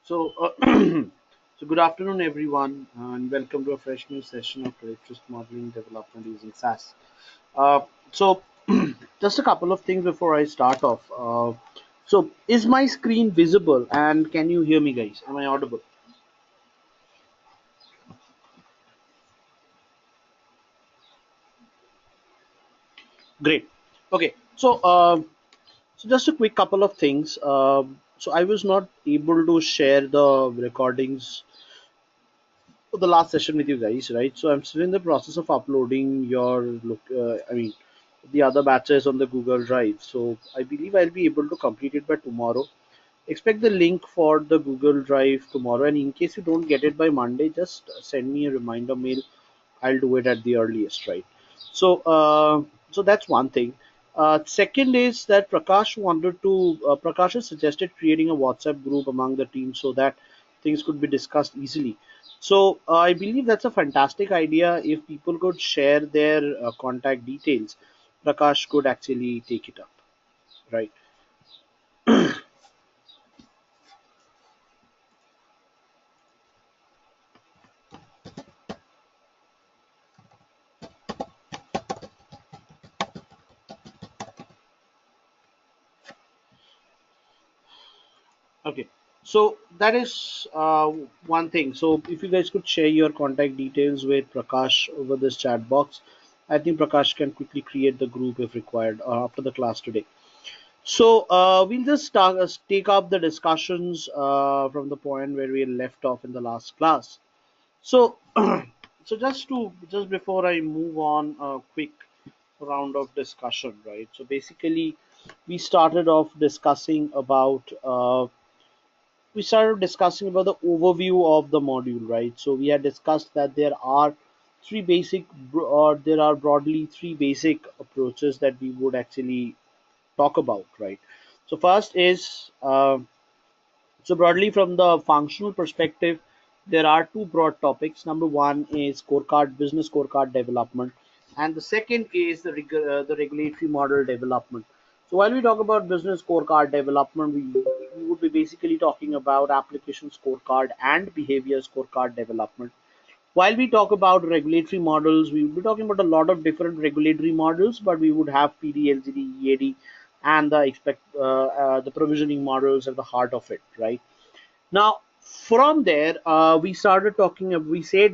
So, so good afternoon, everyone, and welcome to a fresh new session of credit risk modeling development using SAS. Uh, so, just a couple of things before I start off. So, is my screen visible, and can you hear me, guys? Am I audible? Great. Okay. So just a quick couple of things. So, I was not able to share the recordings for the last session with you guys, right? So I'm still in the process of uploading your the other batches on the Google Drive. So I believe I'll be able to complete it by tomorrow. Expect the link for the Google Drive tomorrow, and in case you don't get it by Monday, just send me a reminder mail. I'll do it at the earliest, right? So that's one thing. Second is that Prakash has suggested creating a WhatsApp group among the team so that things could be discussed easily. So I believe that's a fantastic idea. If people could share their contact details, Prakash could actually take it up, right? Okay, so that is one thing. So if you guys could share your contact details with Prakash over this chat box, I think Prakash can quickly create the group if required after the class today. So we'll just take up the discussions from the point where we left off in the last class. So, so just before I move on, a quick round of discussion, right? So basically, we started off discussing about we started discussing about the overview of the module, right? So we had discussed that there are broadly three basic approaches that we would actually talk about, right? So first is so broadly from the functional perspective, there are two broad topics. Number one is business scorecard development, and the second is the regulatory model development. So while we talk about business scorecard development, we would be basically talking about application scorecard and behavior scorecard development. While we talk about regulatory models, we will be talking about a lot of different regulatory models, but we would have PD, LGD, EAD, and the provisioning models at the heart of it, right? Now, from there, we said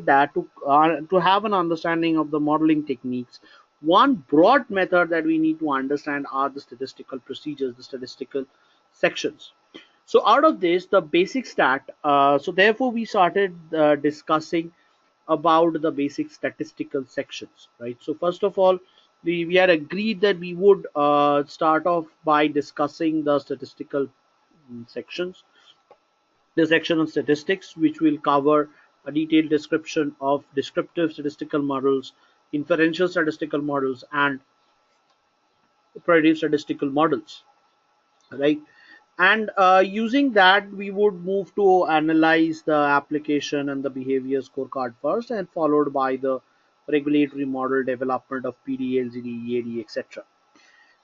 that to have an understanding of the modeling techniques, one broad method that we need to understand are the statistical procedures, the statistical sections. So out of this, the basic stat. So therefore, we started discussing about the basic statistical sections, right? So first of all, we had agreed that we would start off by discussing the statistical sections, the section on statistics, which will cover a detailed description of descriptive statistical models, inferential statistical models, and predictive statistical models, right? And using that, we would move to analyze the application and the behavior scorecard first, and followed by the regulatory model development of PD, LGD, EAD, etc.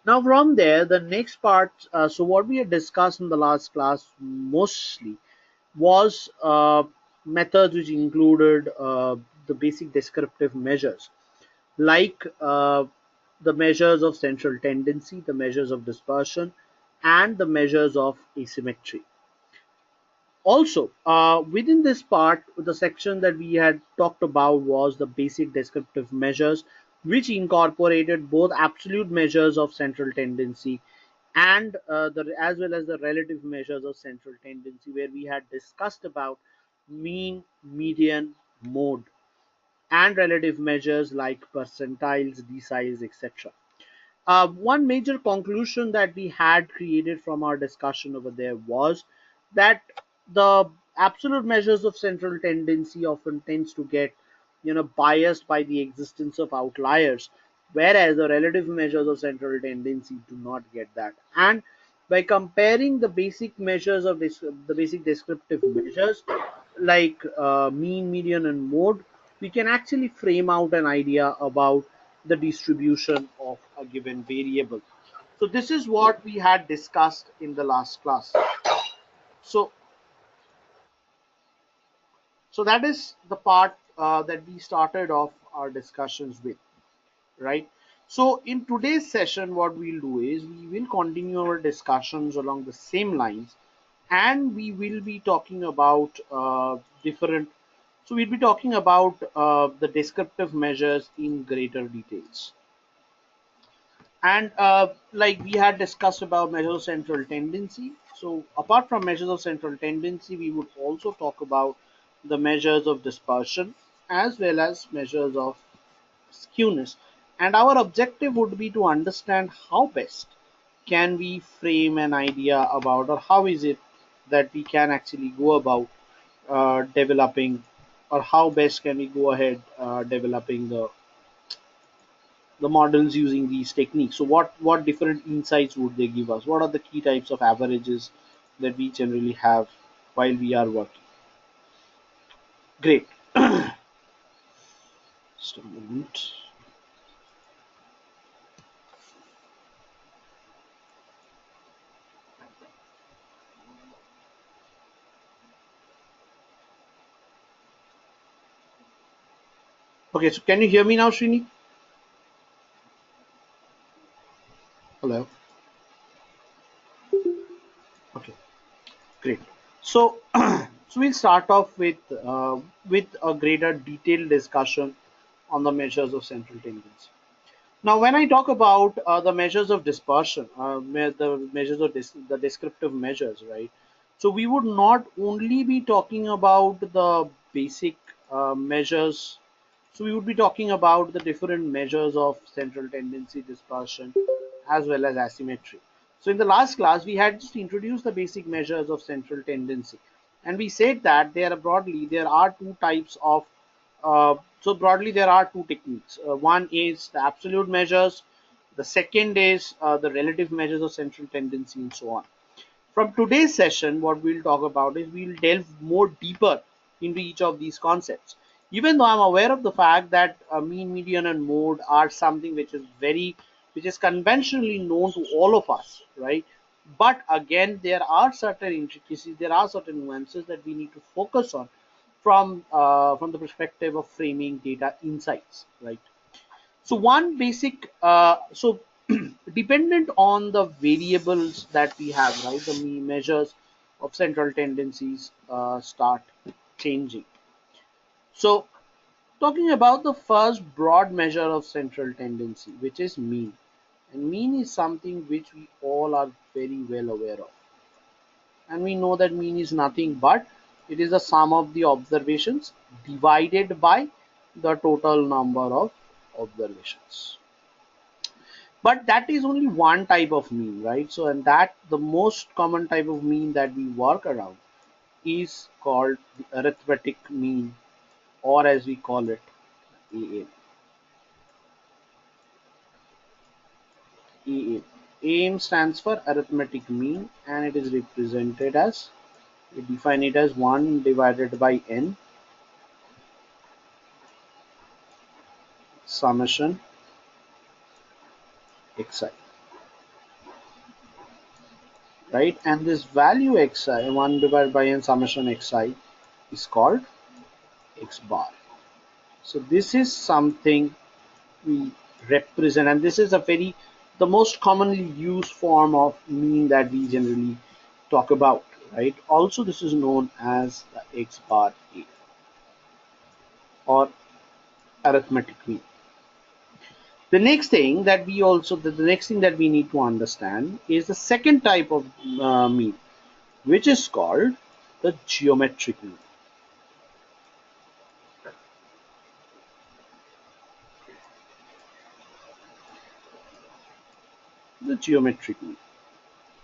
Now, from there, the next part, so what we had discussed in the last class mostly was methods which included the basic descriptive measures, like the measures of central tendency, the measures of dispersion, and the measures of asymmetry. Also, within this part, the section that we had talked about was the basic descriptive measures, which incorporated both absolute measures of central tendency and as well as the relative measures of central tendency, where we had discussed about mean, median, mode, and relative measures like percentiles, deciles, etc. One major conclusion that we had created from our discussion over there was that the absolute measures of central tendency often tends to get biased by the existence of outliers, whereas the relative measures of central tendency do not get that. And by comparing the basic measures of the basic descriptive measures like mean, median, and mode, we can actually frame out an idea about the distribution of a given variable. So this is what we had discussed in the last class. So So that is the part that we started off our discussions with, right? So in today's session, what we'll do is we will continue our discussions along the same lines, and we will be talking about different. So we'll be talking about the descriptive measures in greater details. And like we had discussed about measures of central tendency. So apart from measures of central tendency, we would also talk about the measures of dispersion as well as measures of skewness. And our objective would be to understand how best can we frame an idea about, or how is it that we can actually go about developing, or how best can we go ahead developing the models using these techniques. So what different insights would they give us? What are the key types of averages that we generally have while we are working? Great. Just a moment. Okay, so can you hear me now, Srini? Hello. Okay, great. So so we'll start off with a greater detailed discussion on the measures of central tendency. Now, when I talk about the measures of dispersion, the measures of the descriptive measures, right? So we would not only be talking about the basic measures. So we would be talking about the different measures of central tendency, dispersion, as well as asymmetry. So in the last class, we had just introduced the basic measures of central tendency, and we said that there are two types of broadly, there are two techniques. One is the absolute measures. The second is the relative measures of central tendency, and so on. From today's session, what we'll talk about is we'll delve more deeper into each of these concepts. Even though I'm aware of the fact that mean, median, and mode are something which is conventionally known to all of us, right? But again, there are certain intricacies, there are certain nuances that we need to focus on from the perspective of framing data insights, right? So one basic, dependent on the variables that we have, right? The measures of central tendencies start changing. So talking about the first broad measure of central tendency, which is mean. And mean is something which we all are very well aware of. And we know that mean is nothing but it is the sum of the observations divided by the total number of observations. But that is only one type of mean, right? So, and that the most common type of mean that we work around is called the arithmetic mean, or as we call it, AN. AN. AN stands for arithmetic mean, and it is represented as, we define it as 1 divided by n summation xi, right? And this value xi, 1 divided by n summation xi, is called x bar. So this is something we represent, and this is the most commonly used form of mean that we generally talk about, right? Also, this is known as the x bar a, or arithmetic mean. The next thing that we need to understand is the second type of mean, which is called the geometric mean. The geometric mean.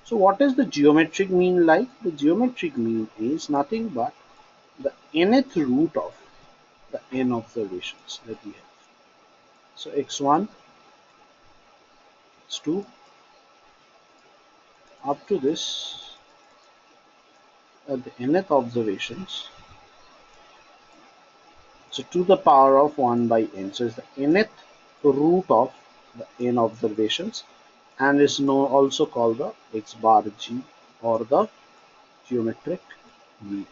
So what is the geometric mean like? The geometric mean is nothing but the nth root of the n observations that we have. So x1, x2, up to this at the nth observations. So to the power of 1 by n. So it's the nth root of the n observations, and is also called the x bar g, or the geometric mean.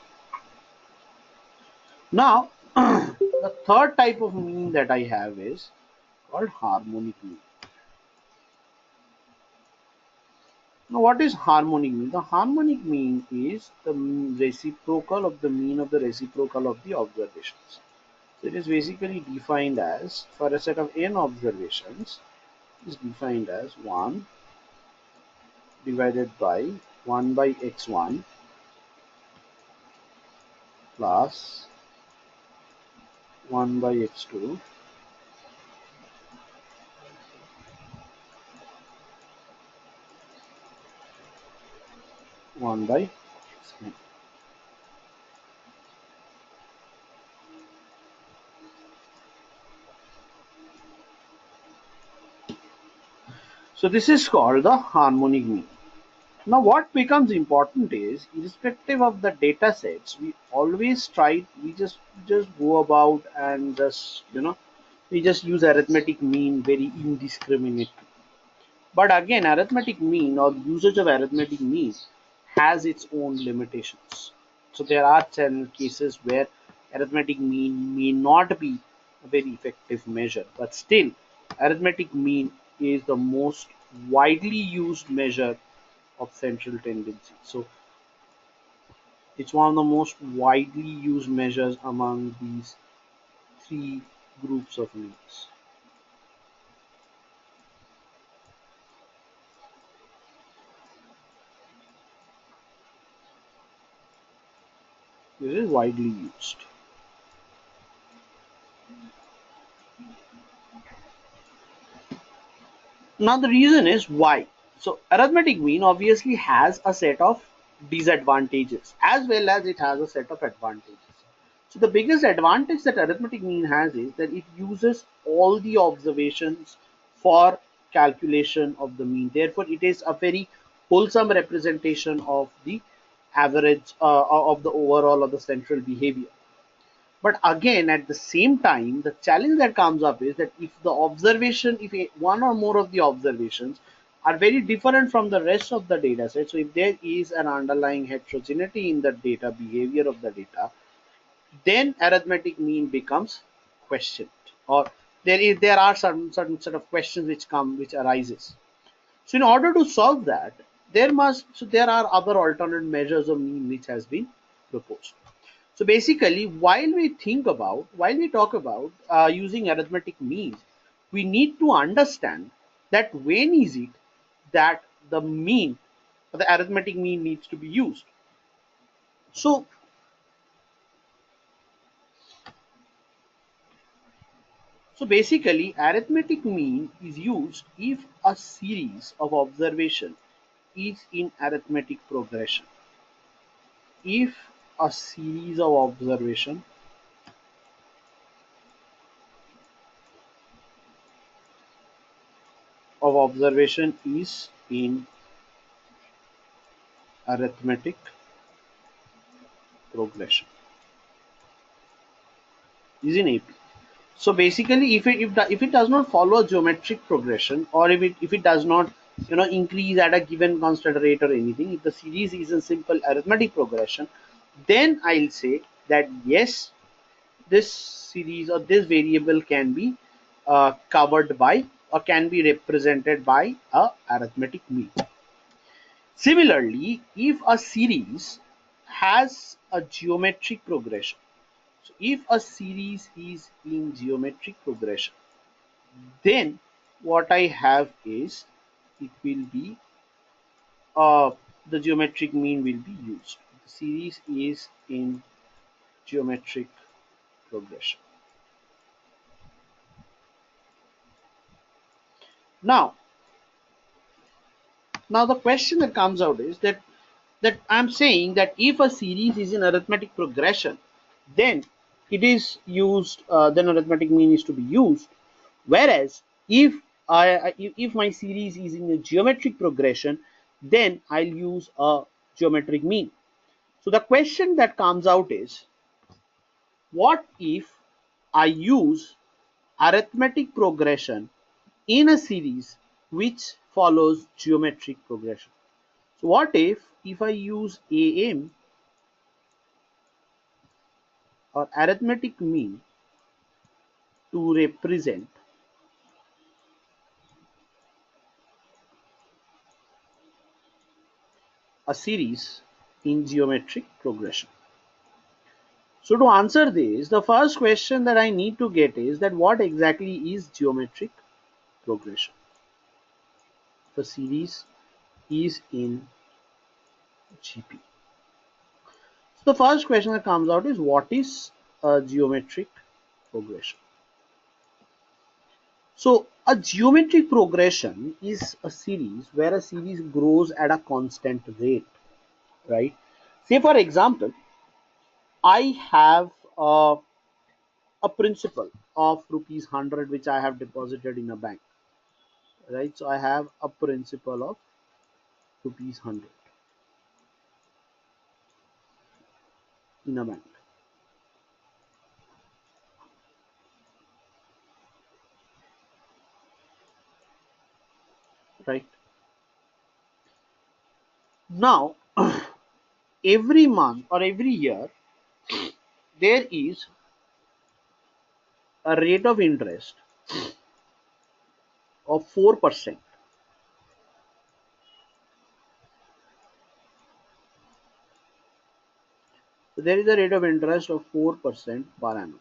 Now, the third type of mean that I have is called harmonic mean. Now, what is harmonic mean? The harmonic mean is the reciprocal of the mean of the reciprocal of the observations. So it is basically defined as, for a set of n observations, is defined as 1 divided by 1 by x1 plus 1 by x2 1 by xn. So this is called the harmonic mean. Now what becomes important is, irrespective of the data sets, we always try, we just go about and just, we just use arithmetic mean very indiscriminately. But again, arithmetic mean or usage of arithmetic mean has its own limitations. So there are certain cases where arithmetic mean may not be a very effective measure, but still arithmetic mean is the most widely used measure of central tendency. So it's one of the most widely used measures among these three groups of means. This is widely used. Now the reason is why. So arithmetic mean obviously has a set of disadvantages as well as it has a set of advantages. So the biggest advantage that arithmetic mean has is that it uses all the observations for calculation of the mean. Therefore, it is a very wholesome representation of the average of the overall of the central behavior. But again, at the same time, the challenge that comes up is that if the observation, if one or more of the observations are very different from the rest of the data set, so if there is an underlying heterogeneity in the data behavior of the data, then arithmetic mean becomes questioned, or there are certain sort of questions which arises. So in order to solve that, there are other alternate measures of mean which has been proposed. So basically, while we talk about using arithmetic means, we need to understand that when is it that the mean, the arithmetic mean needs to be used. So, so basically, arithmetic mean is used if a series of observation is in arithmetic progression. If a series of observation is in arithmetic progression, is in AP. So basically, if it does not follow a geometric progression, or if it does not increase at a given constant rate or anything, if the series is a simple arithmetic progression, then I'll say that yes, this series or this variable can be covered by or can be represented by a arithmetic mean. Similarly, if a series has a geometric progression, so if a series is in geometric progression, then what I have is it will be uh, the geometric mean will be used. The series is in geometric progression. Now, now the question that comes out is that I'm saying that if a series is in arithmetic progression, then it is used. Then arithmetic mean is to be used. Whereas if my series is in a geometric progression, then I'll use a geometric mean. So the question that comes out is, what if I use arithmetic progression in a series which follows geometric progression? So what if I use AM or arithmetic mean to represent a series in geometric progression. So to answer this, the first question that I need to get is that what exactly is geometric progression? The series is in GP. So the first question that comes out is what is a geometric progression? So a geometric progression is a series where a series grows at a constant rate, right? Say for example, I have a principal of rupees 100 which I have deposited in a bank, right? So I have a principal of rupees 100 in a bank, right? Now every month or every year there is a rate of interest of 4%. So there is a rate of interest of 4% per annum,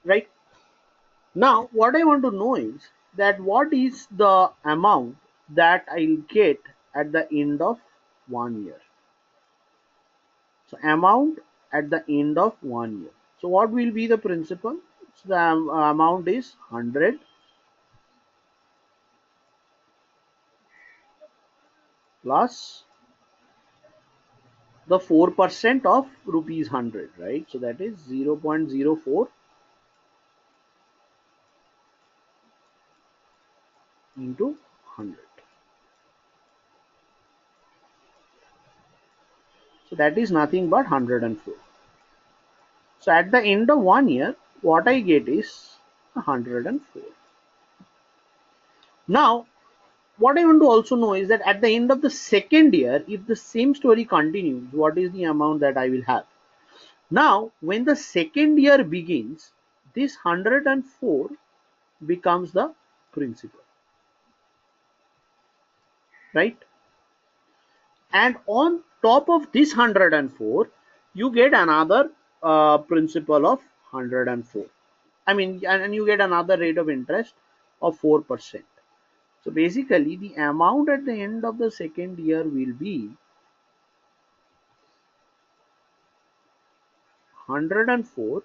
right? Now what I want to know is that what is the amount that I'll get at the end of 1 year. So amount at the end of 1 year. So what will be the principal? So the amount is 100 plus the 4% of rupees 100, right? So that is 0.04 into 100. So that is nothing but 104. So at the end of 1 year, what I get is 104. Now, what I want to also know is that at the end of the second year, if the same story continues, what is the amount that I will have? Now, when the second year begins, this 104 becomes the principal, right? And on top of this 104, you get another principal of 104. I mean, and you get another rate of interest of 4%. So basically, the amount at the end of the second year will be 104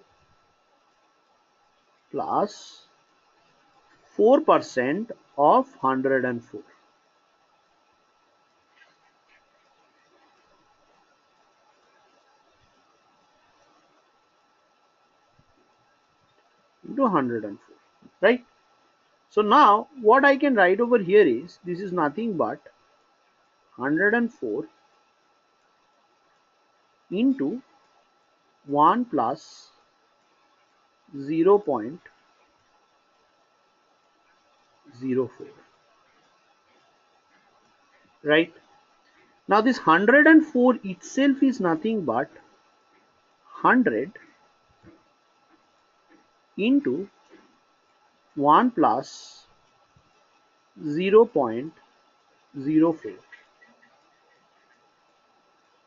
plus 4% of 104 into 104, right? So now what I can write over here is this is nothing but 104 into 1 plus 0.04, right? Now this 104 itself is nothing but 100 into 1 plus 0.04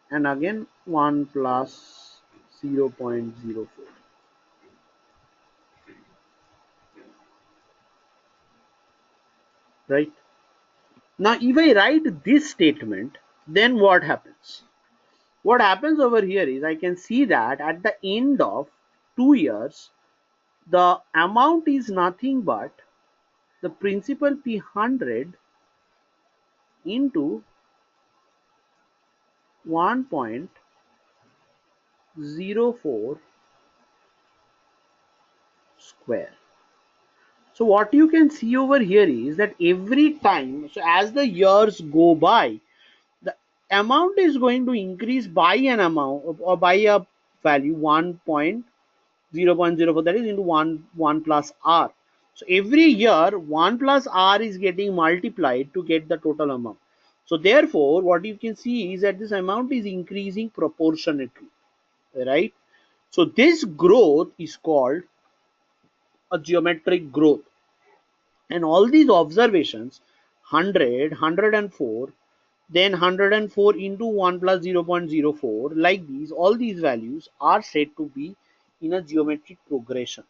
and again 1 plus 0.04, right? Now if I write this statement, then what happens? What happens over here is I can see that at the end of 2 years, the amount is nothing but the principal P100 into 1.04 square. So what you can see over here is that every time, so as the years go by, the amount is going to increase by an amount or by a value 1.0.04, that is into 1 plus r. So every year 1 plus r is getting multiplied to get the total amount. So therefore what you can see is that this amount is increasing proportionately, right? So this growth is called a geometric growth. And all these observations, 100, 104, then 104 into 1 plus 0.04, like these, all these values are said to be in a geometric progression.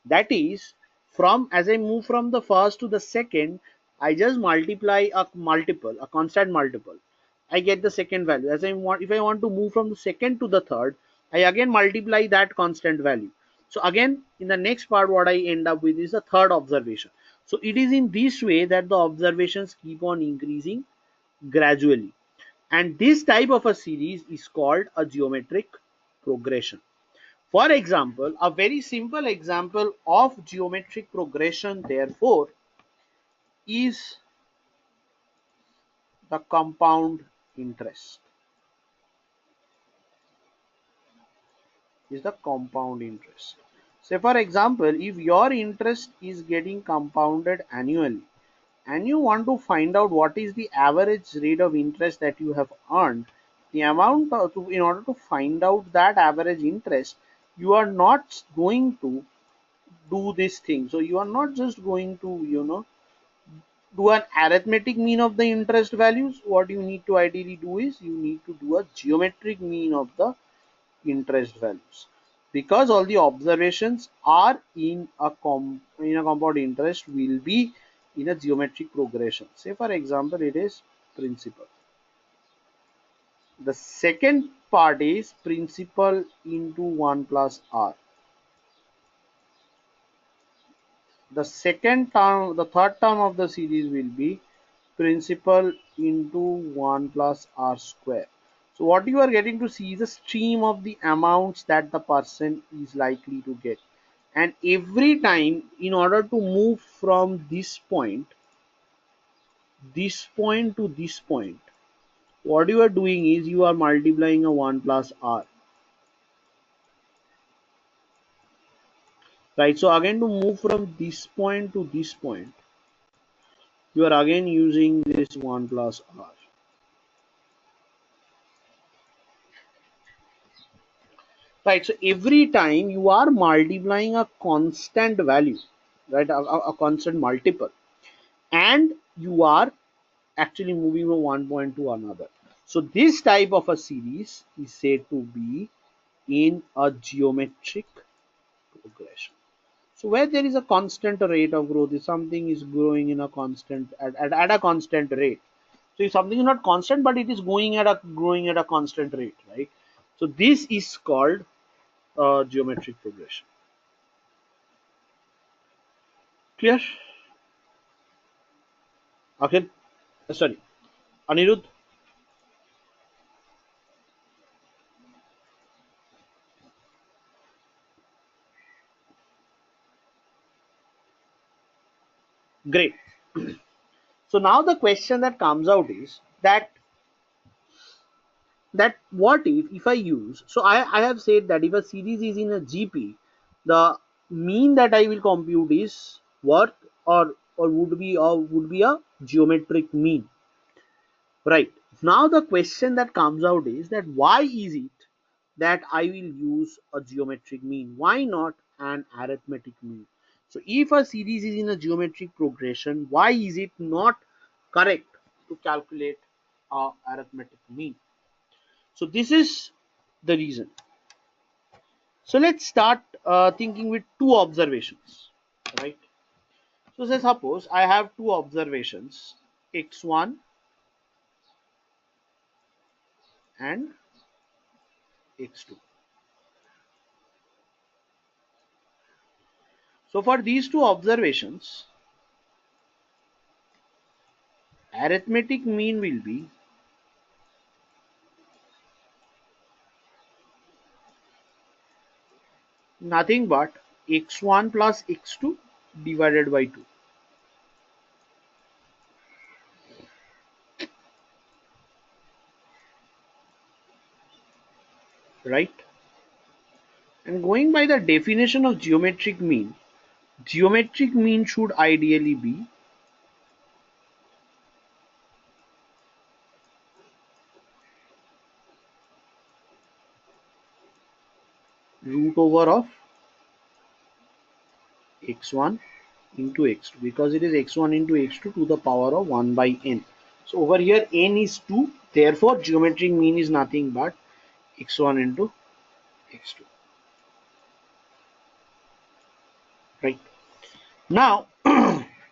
That is, from as I move from the first to the second, I just multiply a multiple, a constant multiple. I get the second value. As I want, if I want to move from the second to the third, I again multiply that constant value. So again, in the next part, what I end up with is the third observation. So it is in this way that the observations keep on increasing gradually. And this type of a series is called a geometric progression. For example, a very simple example of geometric progression, therefore, is the compound interest. Is the compound interest. Say, for example, if your interest is getting compounded annually and you want to find out what is the average rate of interest that you have earned, the amount in order to find out that average interest, you are not going to do this thing. So you are not just going to, do an arithmetic mean of the interest values. What you need to ideally do is you need to do a geometric mean of the interest values, because all the observations are in a compound interest will be in a geometric progression. Say for example, it is principal. The second part is principal into 1 plus r. The third term of the series will be principal into 1 plus r square. So what you are getting to see is a stream of the amounts that the person is likely to get. And every time, in order to move from this point to this point, what you are doing is you are multiplying a 1 plus r. Right, so again to move from this point to this point, you are again using this 1 plus r. Right, so every time you are multiplying a constant value, right, a constant multiple, and you are actually moving from one point to another. So this type of a series is said to be in a geometric progression. So where there is a constant rate of growth, if something is growing in a constant at a constant rate. So if something is not constant but it is growing at a constant rate, right? So this is called geometric progression. Clear? Akhil? Sorry, Anirudh? Great. So now the question that comes out is that what if I use, so I have said that if a series is in a GP, the mean that I will compute is worth or would be a geometric mean. Right. Now the question that comes out is that why is it that I will use a geometric mean? Why not an arithmetic mean? So if a series is in a geometric progression, why is it not correct to calculate a arithmetic mean? So this is the reason. So let's start thinking with two observations, right? So say suppose I have two observations, x1 and x2. So for these two observations, arithmetic mean will be nothing but x1 plus x2 divided by 2, right? And going by the definition of geometric mean, Geometric mean should ideally be root over of x1 into x2, because it is x1 into x2 to the power of 1 by n. So over here n is 2, therefore geometric mean is nothing but x1 into x2, right? Now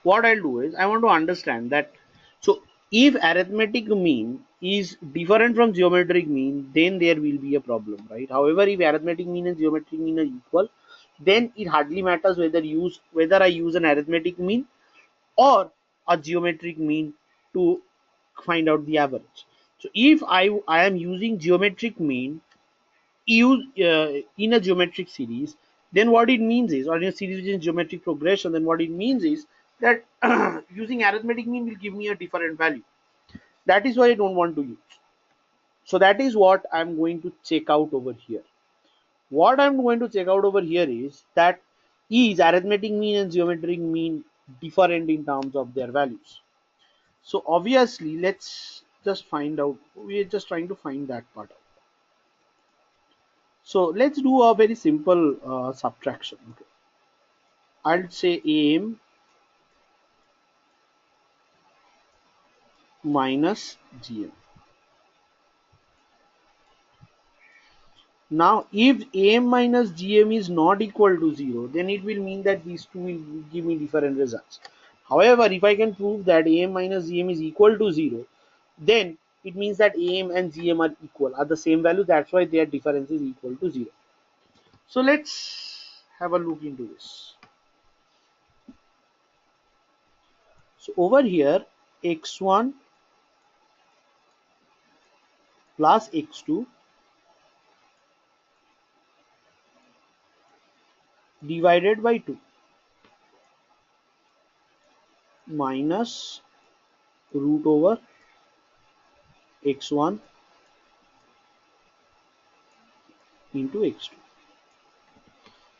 what I'll do is I want to understand that, so if arithmetic mean is different from geometric mean, then there will be a problem, right? However, if arithmetic mean and geometric mean are equal, then it hardly matters whether I use an arithmetic mean or a geometric mean to find out the average. So if I am using geometric mean use in a geometric series, then what it means is, or in a series which is geometric progression, then what it means is that using arithmetic mean will give me a different value. That is why I don't want to use. So that is what I'm going to check out over here. What I'm going to check out over here is that is arithmetic mean and geometric mean different in terms of their values. So obviously let's just find out, we're just trying to find that part out. So let's do a very simple subtraction. Okay. I'll say AM minus GM. Now if AM minus GM is not equal to 0, then it will mean that these two will give me different results. However, if I can prove that AM minus GM is equal to 0, then it means that AM and GM are equal, are the same value. That's why their difference is equal to 0. So let's have a look into this. So over here, x1 plus x2 divided by 2 minus root over x1 into x2.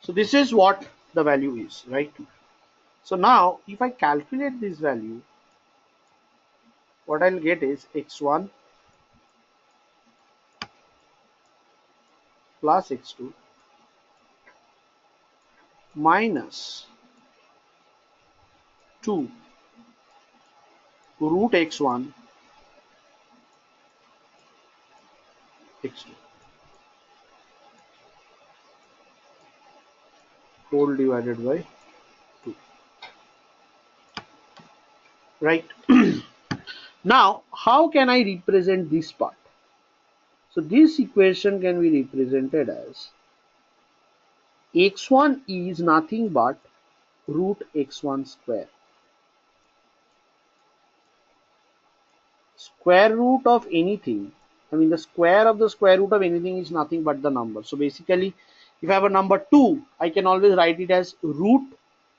So this is what the value is, right? So now if I calculate this value, what I'll get is x1 plus x2 minus 2 root x1 x2 whole divided by 2, right? Now how can I represent this part? So this equation can be represented as x1 is nothing but root x1 square. Square root of anything, I mean the square of the square root of anything is nothing but the number. So basically if I have a number 2, I can always write it as root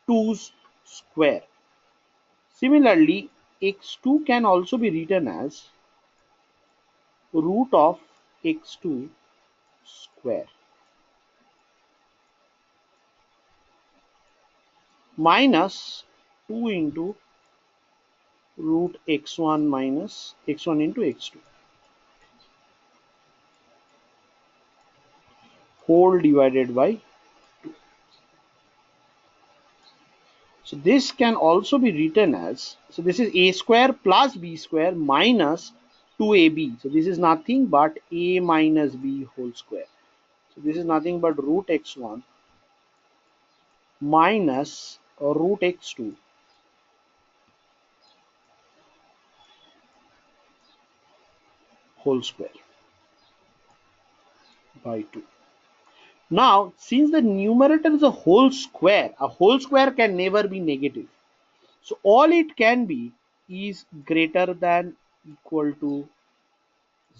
2's square. Similarly, x2 can also be written as root of x2 square minus 2 into root x1 minus x1 into x2 whole divided by 2. So this can also be written as, so this is a square plus b square minus 2ab. So this is nothing but a minus b whole square. So this is nothing but root x1 minus root x2 whole square by 2. Now, since the numerator is a whole square can never be negative. So all it can be is greater than equal to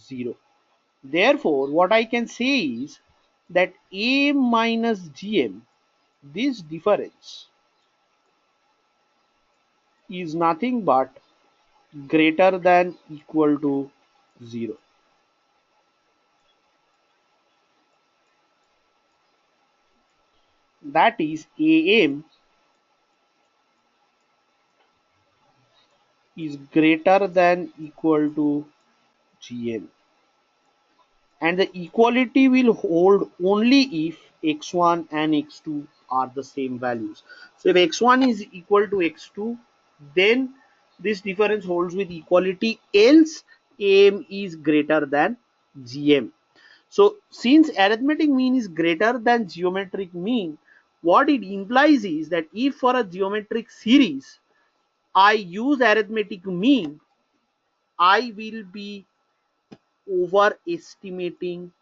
0. Therefore, what I can say is that a minus gm, this difference is nothing but greater than equal to 0. That is am is greater than equal to Gn, and the equality will hold only if x1 and x2 are the same values. So if x1 is equal to x2, then this difference holds with equality, else am is greater than gm. So since arithmetic mean is greater than geometric mean, what it implies is that if for a geometric series I use arithmetic mean, I will be overestimating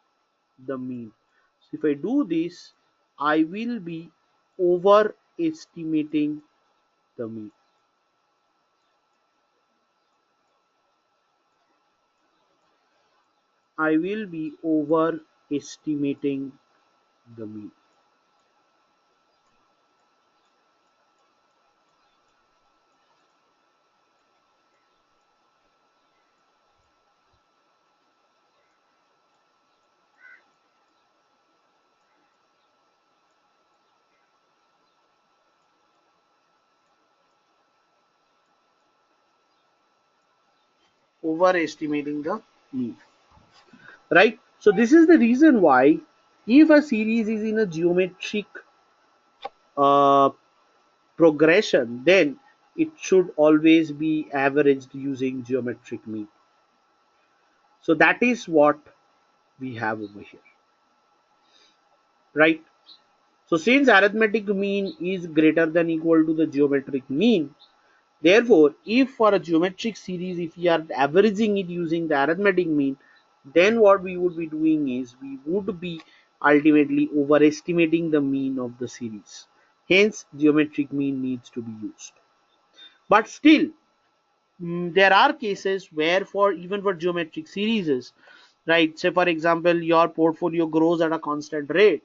the mean. So if I do this, I will be overestimating the mean. I will be overestimating the mean. Overestimating the mean. Right? So this is the reason why if a series is in a geometric uh, progression, then it should always be averaged using geometric mean. So that is what we have over here. Right? So since arithmetic mean is greater than equal to the geometric mean, therefore if for a geometric series, if we are averaging it using the arithmetic mean, then what we would be doing is we would be ultimately overestimating the mean of the series. Hence geometric mean needs to be used. But still, there are cases where for even for geometric series, right, say for example your portfolio grows at a constant rate,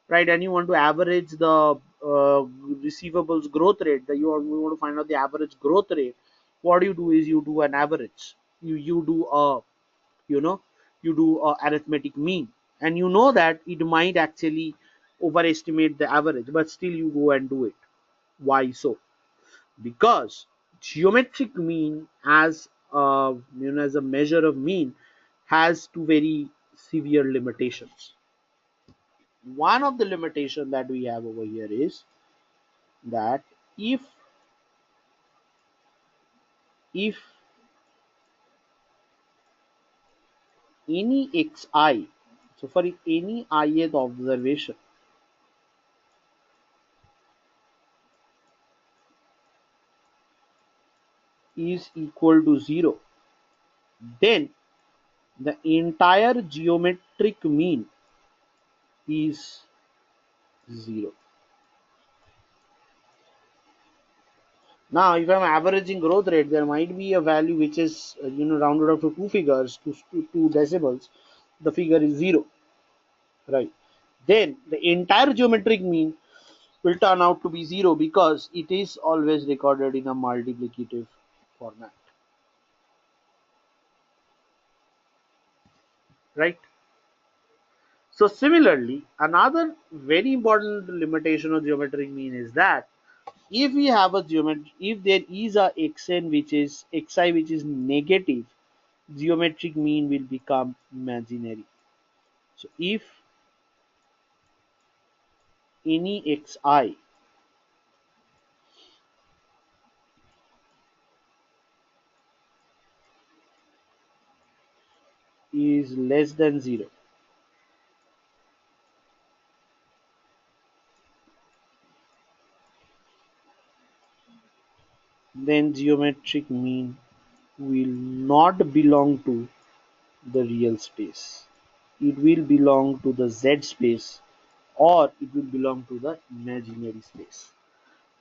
right, and you want to average the receivables growth rate, that you want to find out the average growth rate. What you do is you do an average, you do a, you know, you do a arithmetic mean, and you know that it might actually overestimate the average, but still you go and do it. Why so? Because geometric mean as as a measure of mean has two very severe limitations. One of the limitation that we have over here is that if any xi, so for any ith observation is equal to 0, then the entire geometric mean is 0. Now, if I'm averaging growth rate, there might be a value which is rounded up to two figures, two decimals. The figure is 0, right? Then the entire geometric mean will turn out to be 0 because it is always recorded in a multiplicative format, right? So similarly, another very important limitation of geometric mean is that if we have a geometry, if there is a xn which is xi which is negative, geometric mean will become imaginary. So if any xi is less than 0, then geometric mean will not belong to the real space. It will belong to the Z space, or it will belong to the imaginary space.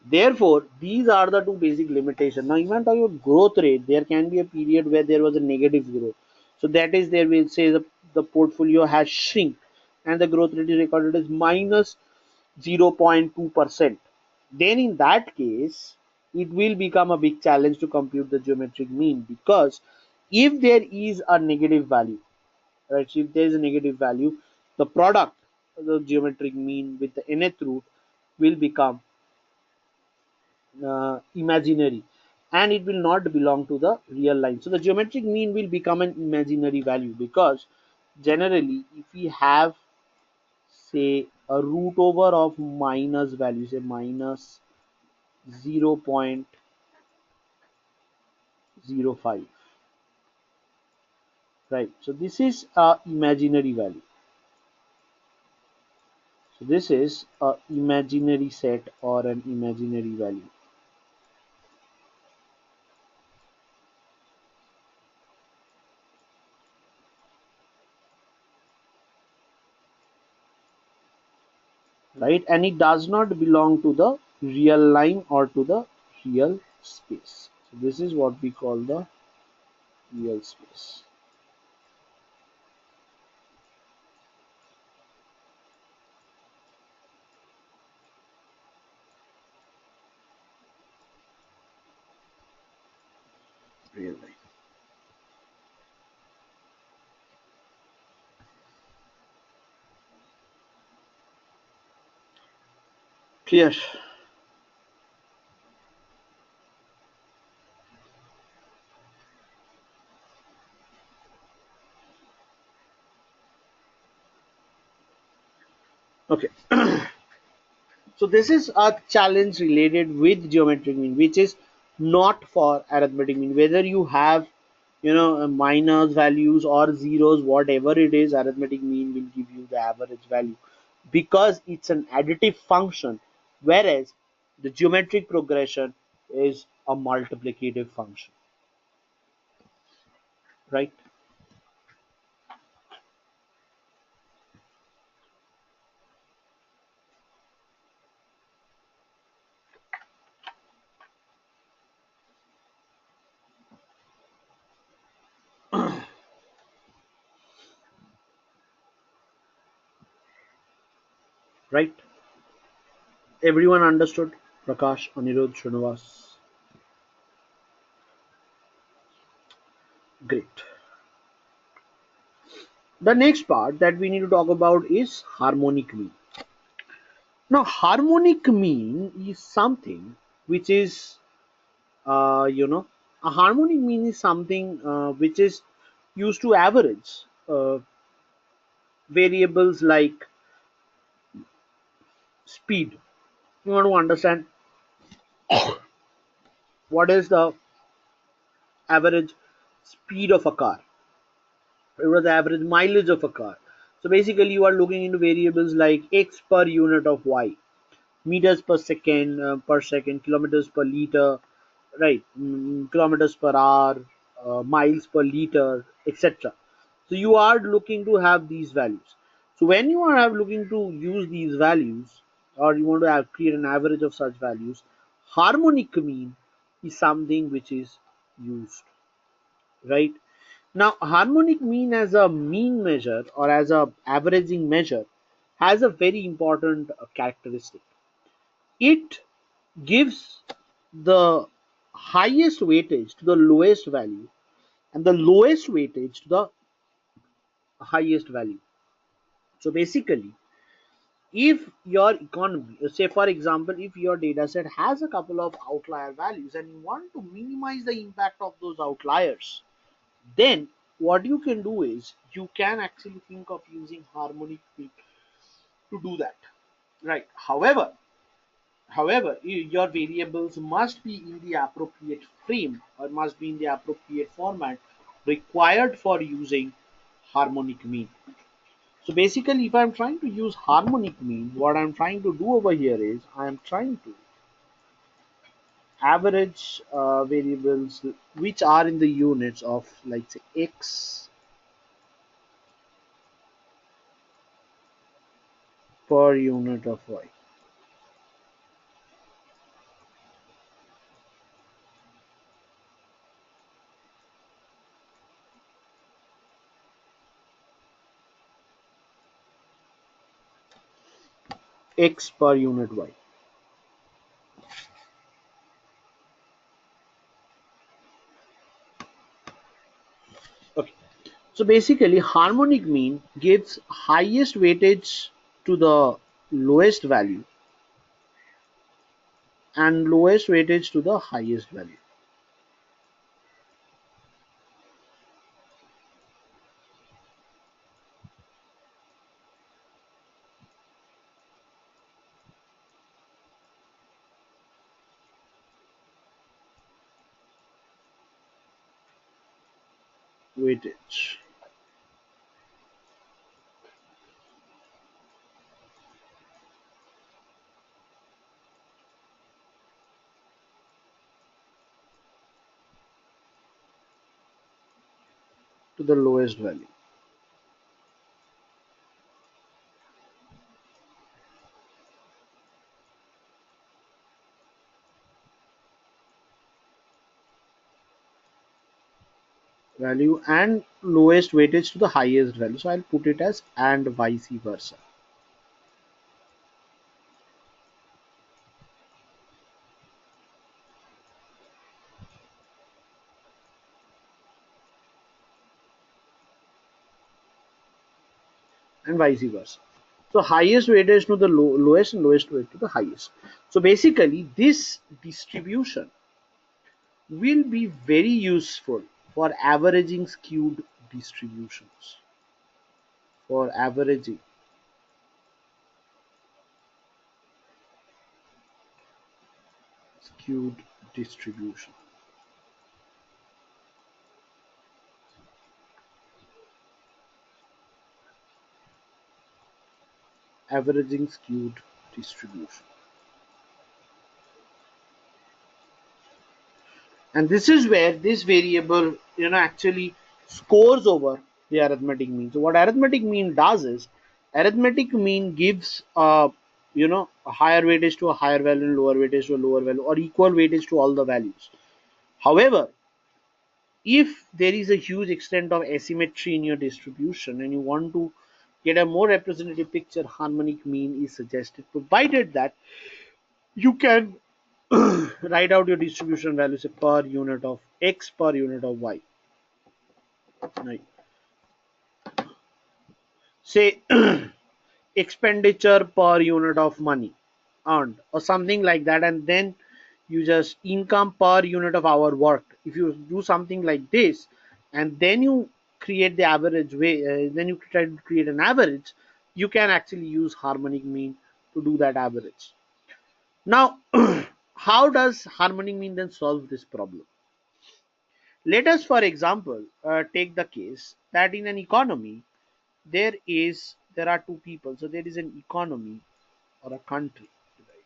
Therefore, these are the two basic limitations. Now, even talking about growth rate, there can be a period where there was a negative growth. So that is, there will say the portfolio has shrunk and the growth rate is recorded as minus 0.2%. Then in that case, it will become a big challenge to compute the geometric mean, because if there is a negative value, right, so if there is a negative value, the product of the geometric mean with the nth root will become imaginary, and it will not belong to the real line. So the geometric mean will become an imaginary value, because generally if we have, say, a root over of minus value, say minus 0.05, right? So this is a imaginary value. So this is a imaginary set or an imaginary value, right? And it does not belong to the real line or to the real space. So this is what we call the real space. Real line. Clear? Okay. So this is a challenge related with geometric mean, which is not for arithmetic mean. Whether you have, minus values or zeros, whatever it is, arithmetic mean will give you the average value, because it's an additive function, whereas the geometric progression is a multiplicative function, right? Right? Everyone understood? Prakash, Anirudh, Srinivas. Great. The next part that we need to talk about is harmonic mean. Now, harmonic mean is something which is, uh, you know, a harmonic mean is something which is used to average variables like speed. You want to understand what is the average speed of a car, what is the average mileage of a car. So basically, you are looking into variables like x per unit of y, meters per second, kilometers per liter, right? Kilometers per hour, miles per liter, etc. So you are looking to have these values. So when you are looking to use these values, or you want to create an average of such values, harmonic mean is something which is used, right? Now, harmonic mean as a mean measure or as a averaging measure has a very important characteristic. It gives the highest weightage to the lowest value and the lowest weightage to the highest value. So basically, if your economy, say for example, if your data set has a couple of outlier values and you want to minimize the impact of those outliers, then what you can do is you can actually think of using harmonic mean to do that, right? However, your variables must be in the appropriate frame or must be in the appropriate format required for using harmonic mean. So basically, if I'm trying to use harmonic mean, what I'm trying to do over here is I'm trying to average variables which are in the units of, like, say, x per unit of y. X per unit y. Okay. So basically, harmonic mean gives highest weightage to the lowest value and lowest weightage to the highest value. weightage to the lowest value. Value and lowest weightage to the highest value. So I'll put it as and vice versa. And vice versa. So highest weightage to the lowest and lowest weight to the highest. So basically this distribution will be very useful for averaging skewed distributions. For averaging skewed distribution. Averaging skewed distribution. And this is where this variable actually scores over the arithmetic mean. So what arithmetic mean does is arithmetic mean gives a higher weightage to a higher value and lower weightage to a lower value, or equal weightage to all the values. However, if there is a huge extent of asymmetry in your distribution and you want to get a more representative picture, harmonic mean is suggested, provided that you can write out your distribution values per unit of x per unit of y. Right. Say expenditure per unit of money earned or something like that, and then you just income per unit of our work. If you do something like this and then you create the average way, then you try to create an average, you can actually use harmonic mean to do that average. Now how does harmonic mean then solve this problem? Let us, for example, take the case that in an economy there are two people. So there is an economy or a country, right?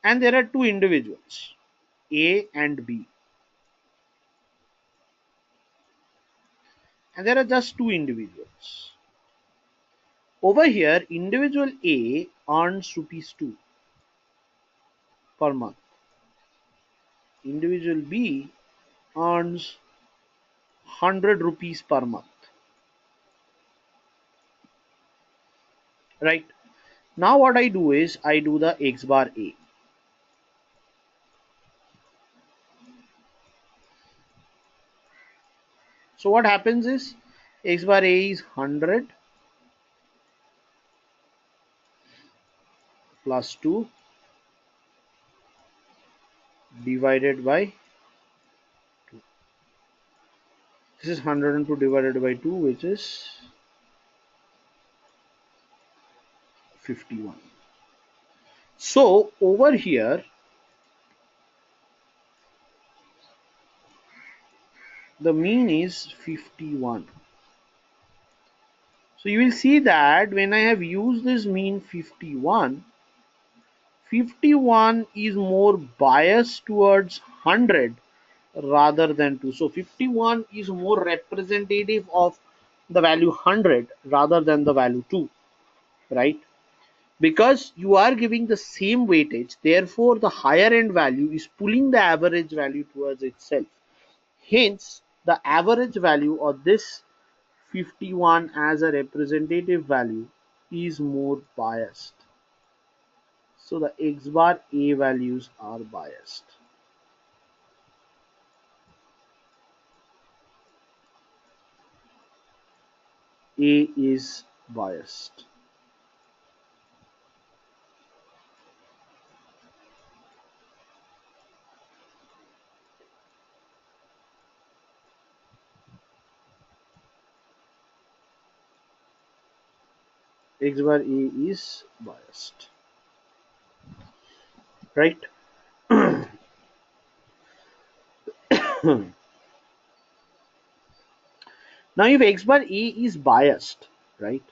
And there are two individuals, A and B, and there are just two individuals. Over here, individual A earns rupees 2 per month. Individual B earns 100 rupees per month, right? Now what I do is I do the x bar A. So what happens is x bar A is 100 plus 2 divided by, this is 102 divided by 2, which is 51. So over here the mean is 51. So you will see that when I have used this mean 51, 51 is more biased towards 100 rather than 2. So 51 is more representative of the value 100 rather than the value 2, right? Because you are giving the same weightage, therefore the higher end value is pulling the average value towards itself. Hence the average value of this 51 as a representative value is more biased. So the x bar A values are biased. A is biased. x bar a is biased, right? Now if x bar a is biased, right,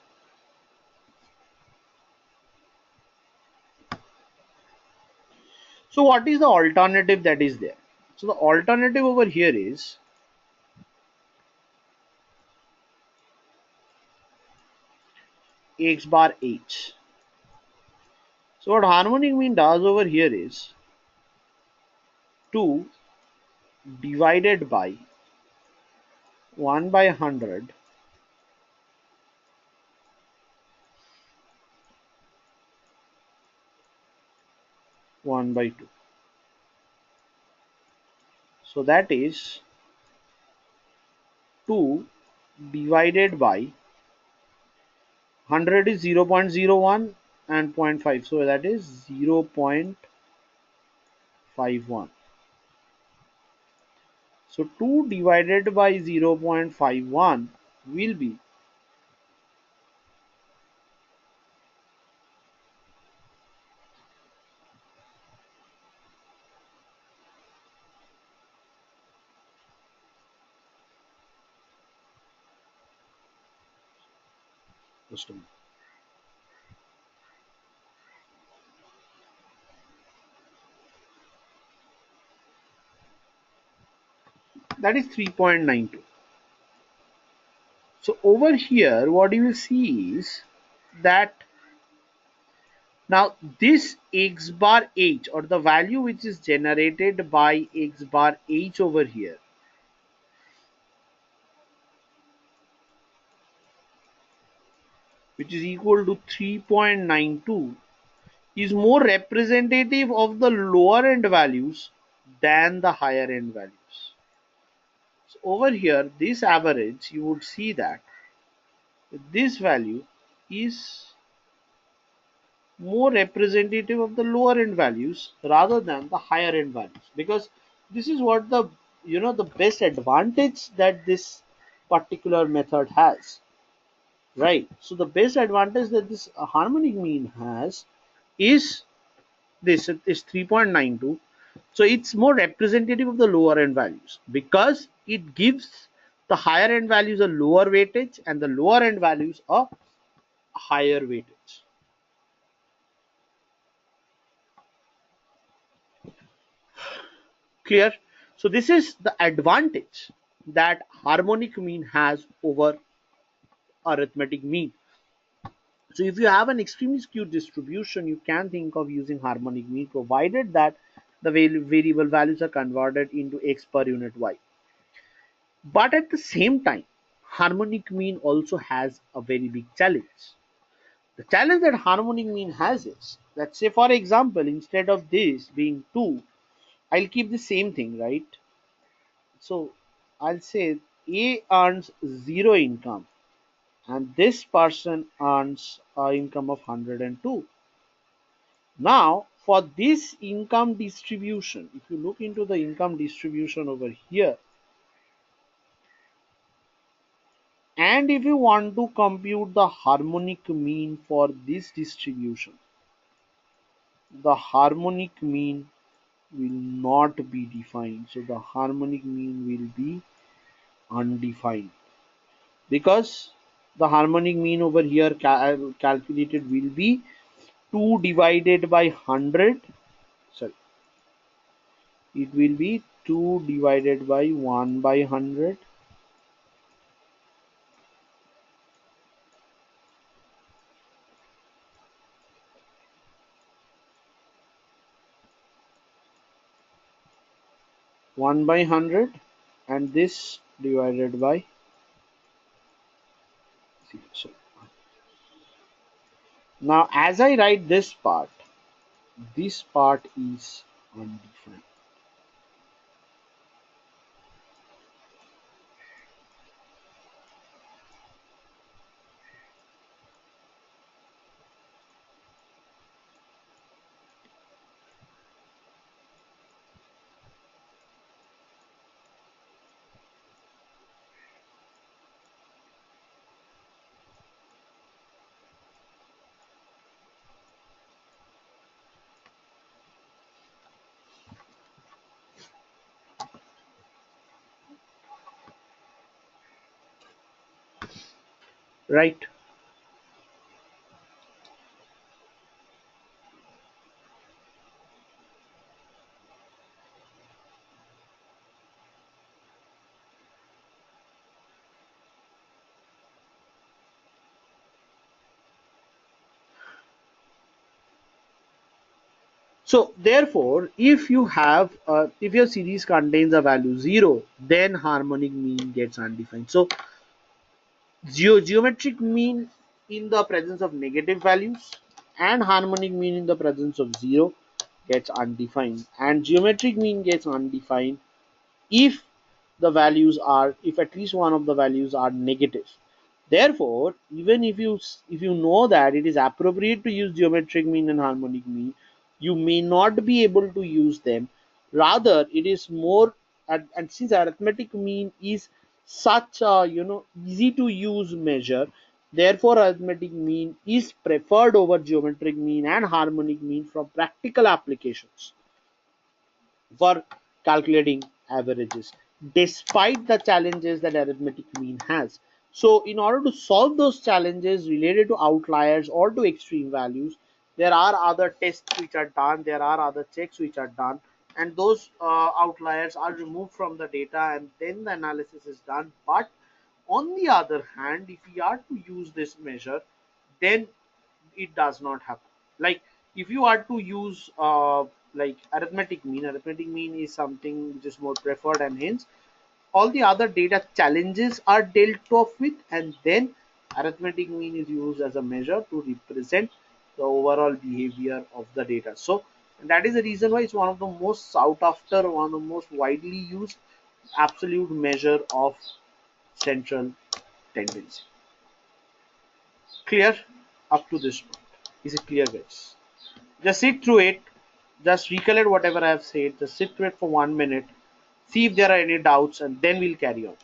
so what is the alternative that is there? So the alternative over here is x bar h. So what harmonic mean does over here is 2 divided by 1 by 100 1 by 2. So that is 2 divided by 100 is 0.01 and zero point 0.5. So that is 0.51. So 2 divided by 0.51 will be just a minute. That is 3.92. So over here, what you will see is that now this x bar h, or the value which is generated by x bar h over here, which is equal to 3.92, is more representative of the lower end values than the higher end values. So over here, this average, you would see that this value is more representative of the lower end values rather than the higher end values, because this is what the, the best advantage that this particular method has, right? So the best advantage that this harmonic mean has is this is 3.92. So it's more representative of the lower end values because it gives the higher end values a lower weightage and the lower end values a higher weightage. Clear? So this is the advantage that harmonic mean has over arithmetic mean. So if you have an extremely skewed distribution, you can think of using harmonic mean, provided that the variable values are converted into x per unit y. But at the same time, harmonic mean also has a very big challenge. The challenge that harmonic mean has is, let's say for example, instead of this being 2, I'll keep the same thing, right? So I'll say A earns 0 income and this person earns an income of 102. Now for this income distribution, if you look into the income distribution over here, and if you want to compute the harmonic mean for this distribution, the harmonic mean will not be defined. So the harmonic mean will be undefined, because the harmonic mean over here calculated will be 2 divided by 100. Sorry, it will be 2 divided by 1 by 100, 1 by 100, and this divided by 0. So now as I write this part is undefined. right? So therefore, if your series contains a value 0, then harmonic mean gets undefined. So geometric mean in the presence of negative values and harmonic mean in the presence of 0 gets undefined, and geometric mean gets undefined if if at least one of the values are negative. Therefore, even if you know that it is appropriate to use geometric mean and harmonic mean, you may not be able to use them. Rather, it is more, and since arithmetic mean is such a easy to use measure, therefore arithmetic mean is preferred over geometric mean and harmonic mean from practical applications for calculating averages, despite the challenges that arithmetic mean has. So, in order to solve those challenges related to outliers or to extreme values, there are other tests which are done, there are other checks which are done, and those outliers are removed from the data and then the analysis is done. But on the other hand, if we are to use this measure, then it does not happen. Like if you are to use like arithmetic mean is something which is more preferred, and hence all the other data challenges are dealt off with, and then arithmetic mean is used as a measure to represent the overall behavior of the data. So that is the reason why it's one of the most sought after, one of the most widely used absolute measure of central tendency. Clear up to this point? Is it clear, guys? Just sit through it. Just recollect whatever I have said. Just sit through it for 1 minute. See if there are any doubts, and then we'll carry on.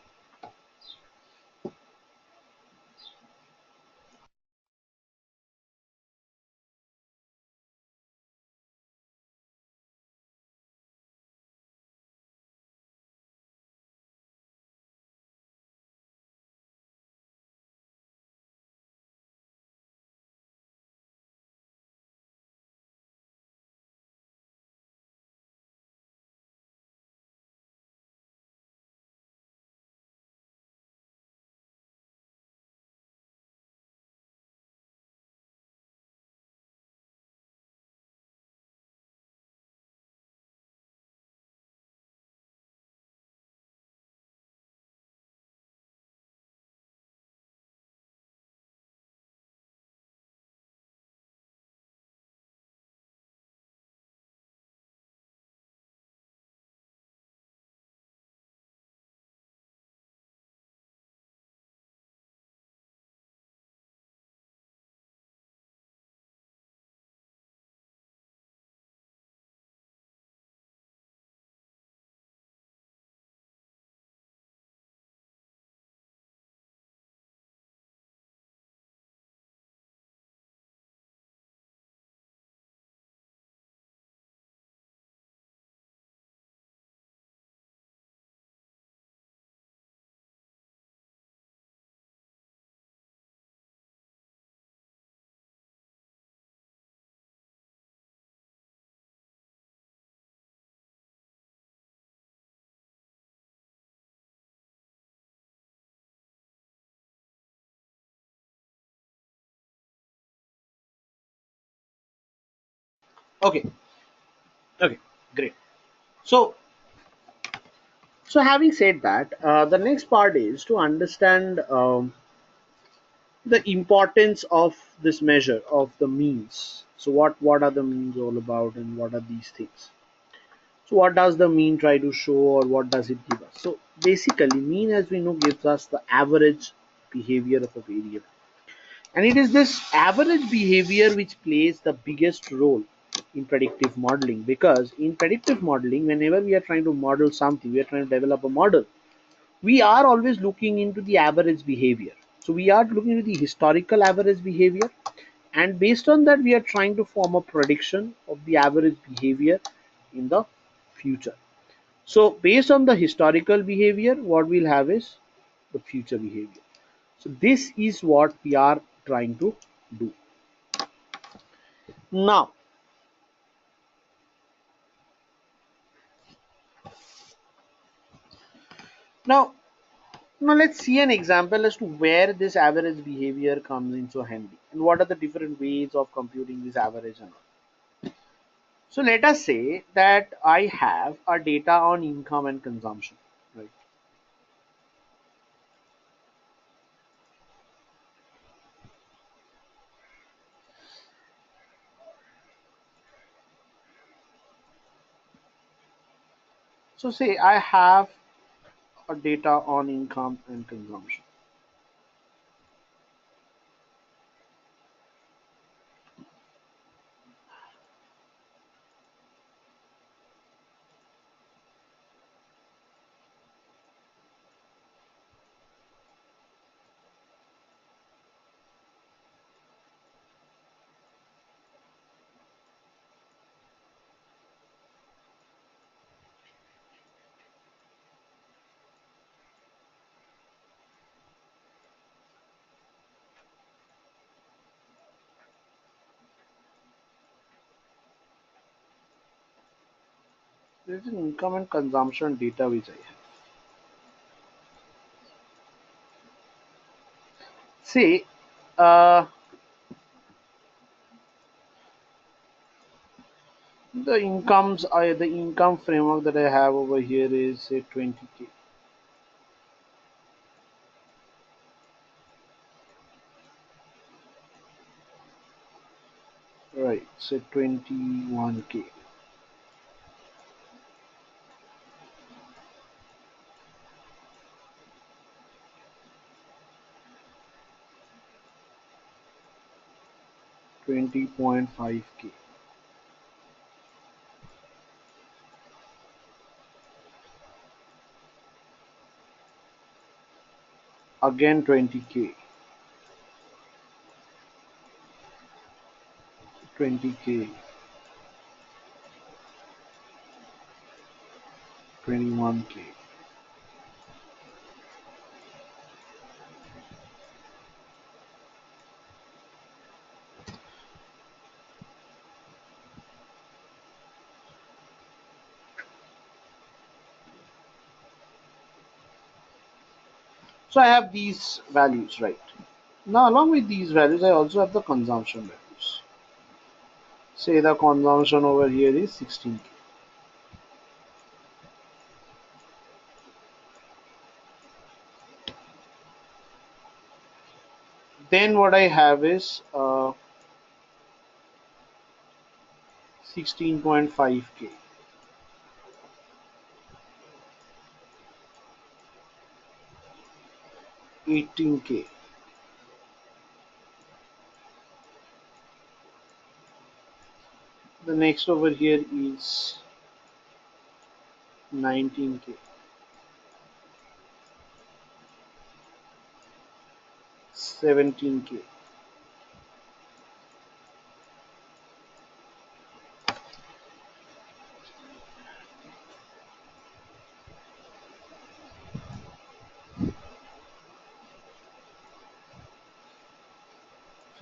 Okay. Okay. Great. So, having said that, the next part is to understand the importance of this measure of the means. So, what are the means all about, and what are these things? So what does the mean try to show, or what does it give us? So basically, mean, as we know, gives us the average behavior of a variable. And it is this average behavior which plays the biggest role in predictive modeling, because in predictive modeling, whenever we are trying to model something, we are trying to develop a model, we are always looking into the average behavior. So we are looking at the historical average behavior, and based on that, we are trying to form a prediction of the average behavior in the future. So based on the historical behavior, what we'll have is the future behavior. So this is what we are trying to do. Now, now, now let's see an example as to where this average behavior comes in so handy and what are the different ways of computing this average and all. So let us say that I have a data on income and consumption, right? So say I have a data on income and consumption. There's an income and consumption data which I have. Say uh, the income framework that I have over here is say 20K. Right, say 21K. 20.5K. Again 20K. 20K. 21K. So I have these values, right? Now along with these values, I also have the consumption values. Say the consumption over here is 16K. Then what I have is 16.5K, 18K. The next over here is 19K, 17K.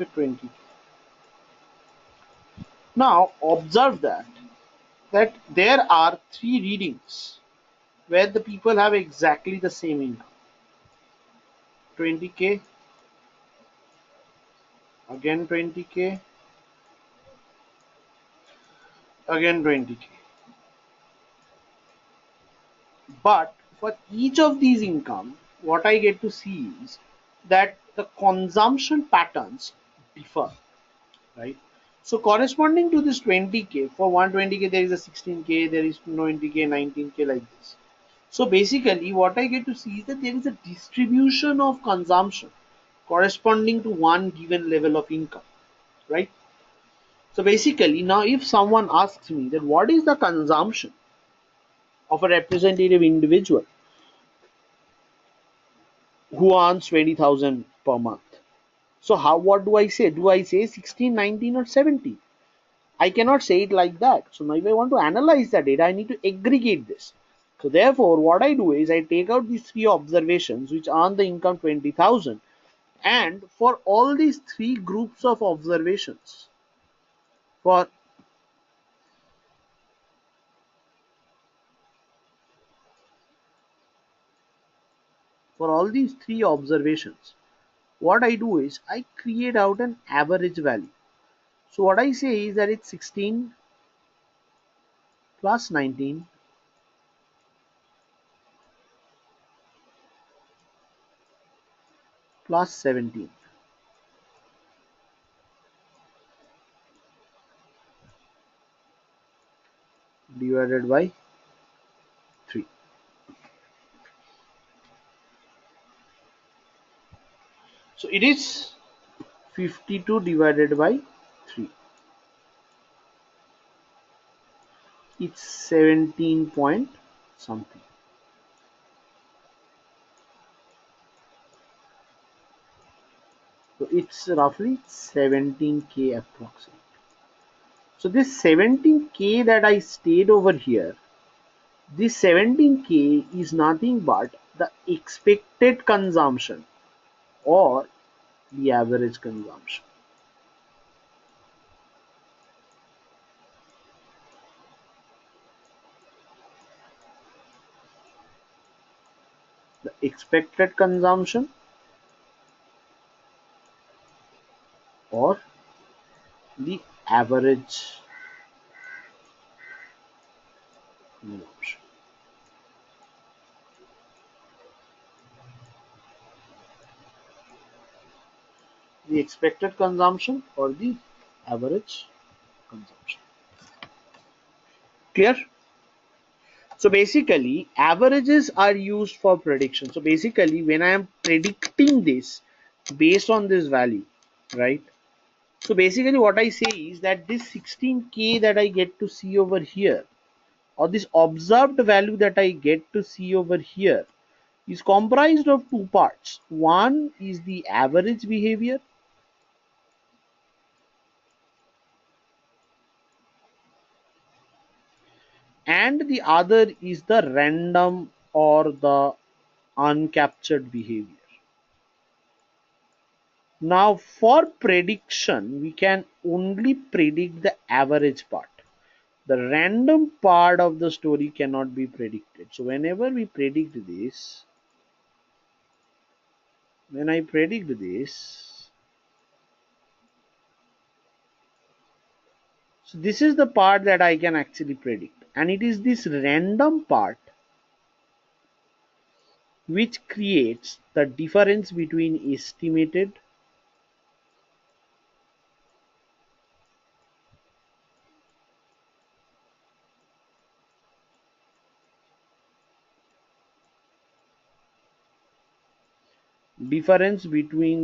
So 20K. Now observe that there are three readings where the people have exactly the same income. 20K, again 20K, again 20K. But for each of these income, what I get to see is that the consumption patterns differ, right? So corresponding to this 20K, for 120K there is a 16K, there is 20K, 19K, like this. So basically what I get to see is that there is a distribution of consumption corresponding to one given level of income, right? So basically now if someone asks me that what is the consumption of a representative individual who earns 20,000 per month, so how, what do I say? Do I say 16, 19 or 17? I cannot say it like that. So now if I want to analyze the data, I need to aggregate this. So therefore what I do is I take out these three observations which earn the income 20,000, And for all these three groups of observations, for all these three observations, what I do is I create out an average value. So what I say is that it's 16 plus 19 plus 17 divided by 3. So it is 52 divided by 3. It's 17 point something. So it's roughly 17K approximately. So this 17K that I stayed over here, this 17K is nothing but the expected consumption or the average consumption. The expected consumption or the average consumption. The expected consumption or the average consumption. Clear? So basically, averages are used for prediction. So basically, when I am predicting this based on this value, right? So basically, what I say is that this 16K that I get to see over here, or this observed value that I get to see over here, is comprised of two parts. One is the average behavior, and the other is the random or the uncaptured behavior. Now for prediction, we can only predict the average part. The random part of the story cannot be predicted. So whenever we predict this, when I predict this, so this is the part that I can actually predict. And it is this random part which creates the difference between estimated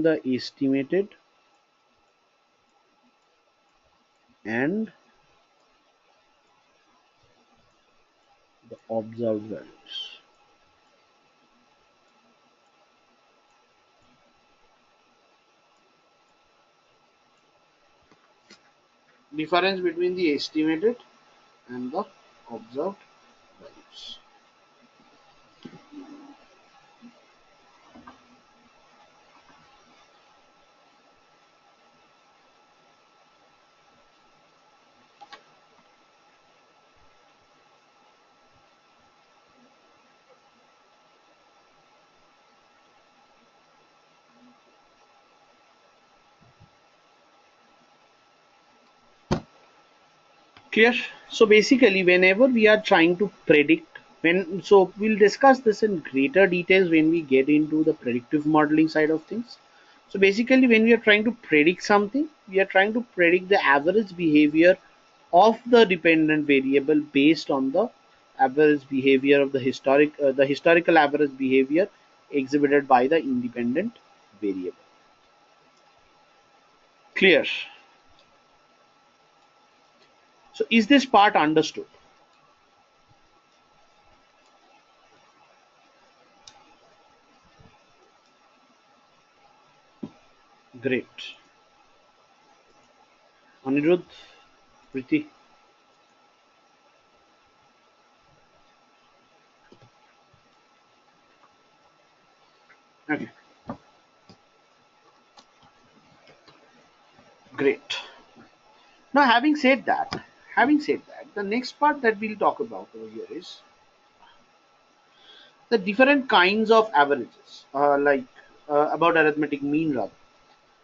the estimated and the observed values. Difference between the estimated and the observed values. Clear? So basically, whenever we are trying to predict, so we'll discuss this in greater details when we get into the predictive modeling side of things. So basically, when we are trying to predict something, we are trying to predict the average behavior of the dependent variable based on the average behavior of the historical average behavior exhibited by the independent variable. Clear? So is this part understood? Great. Anirudh, Priti. Okay. Great. Now, having said that, the next part that we'll talk about over here is the different kinds of averages, about arithmetic mean rather.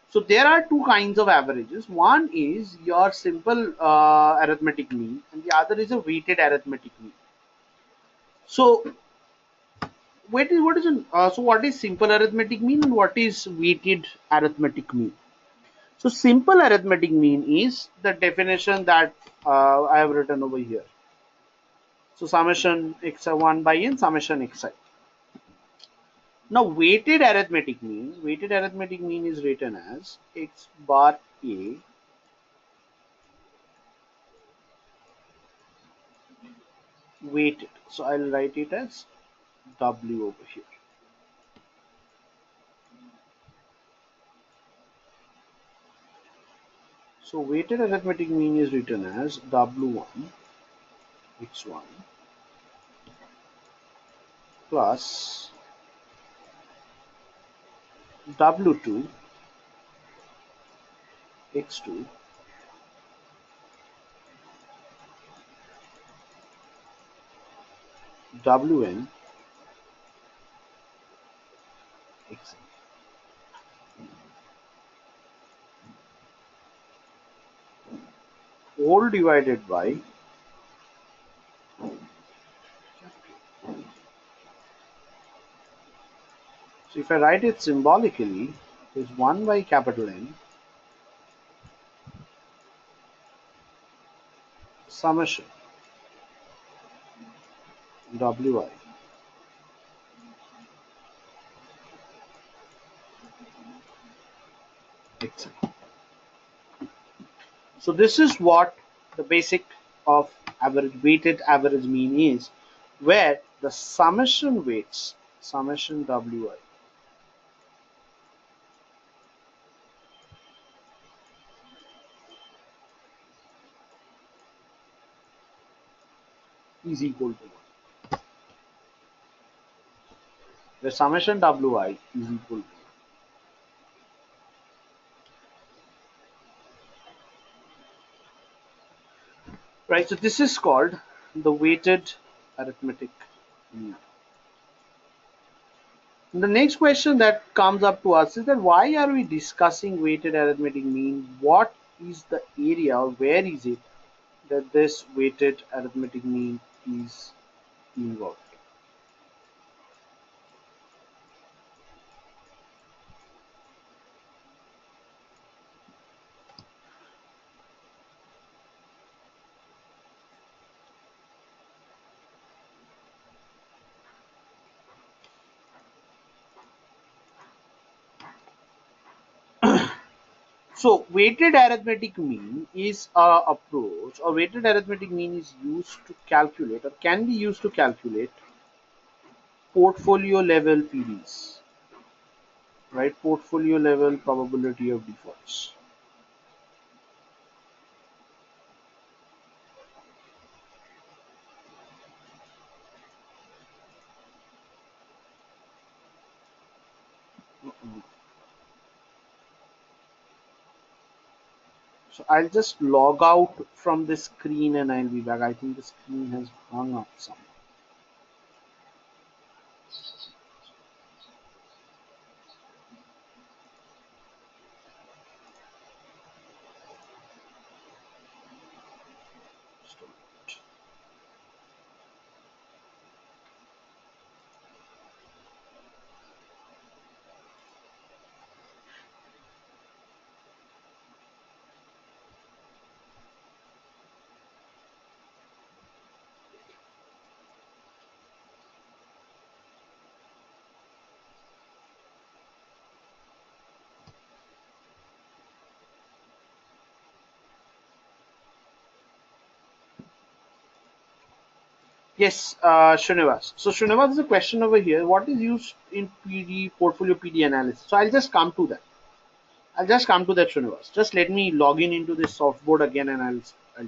So there are two kinds of averages. One is your simple arithmetic mean, and the other is a weighted arithmetic mean. So what is simple arithmetic mean and what is weighted arithmetic mean? So simple arithmetic mean is the definition that I have written over here. So summation x1 by n summation xi. Now weighted arithmetic mean is written as x bar a weighted. So I'll write it as w over here. So weighted arithmetic mean is written as w1 x1 plus w2 x2 wn x. All divided by, so if I write it symbolically, is 1 by capital N summation wi x. So this is what the basic of average weighted average mean is, where the summation weights summation wi is equal to 1. The summation wi is equal to 1. Right, so this is called the weighted arithmetic mean. The next question that comes up to us is that why are we discussing weighted arithmetic mean? What is the area, or where is it that this weighted arithmetic mean is involved? So weighted arithmetic mean is a approach, or weighted arithmetic mean is used to calculate, or can be used to calculate, portfolio level PDs, right? Portfolio level probability of defaults. So I'll just log out from the screen and I'll be back. I think the screen has hung up somewhere. Yes, Srinivas. So Srinivas, there's a question over here. What is used in PD portfolio PD analysis? So I'll just come to that. Srinivas. Just let me log in into this softboard again, and I'll tell.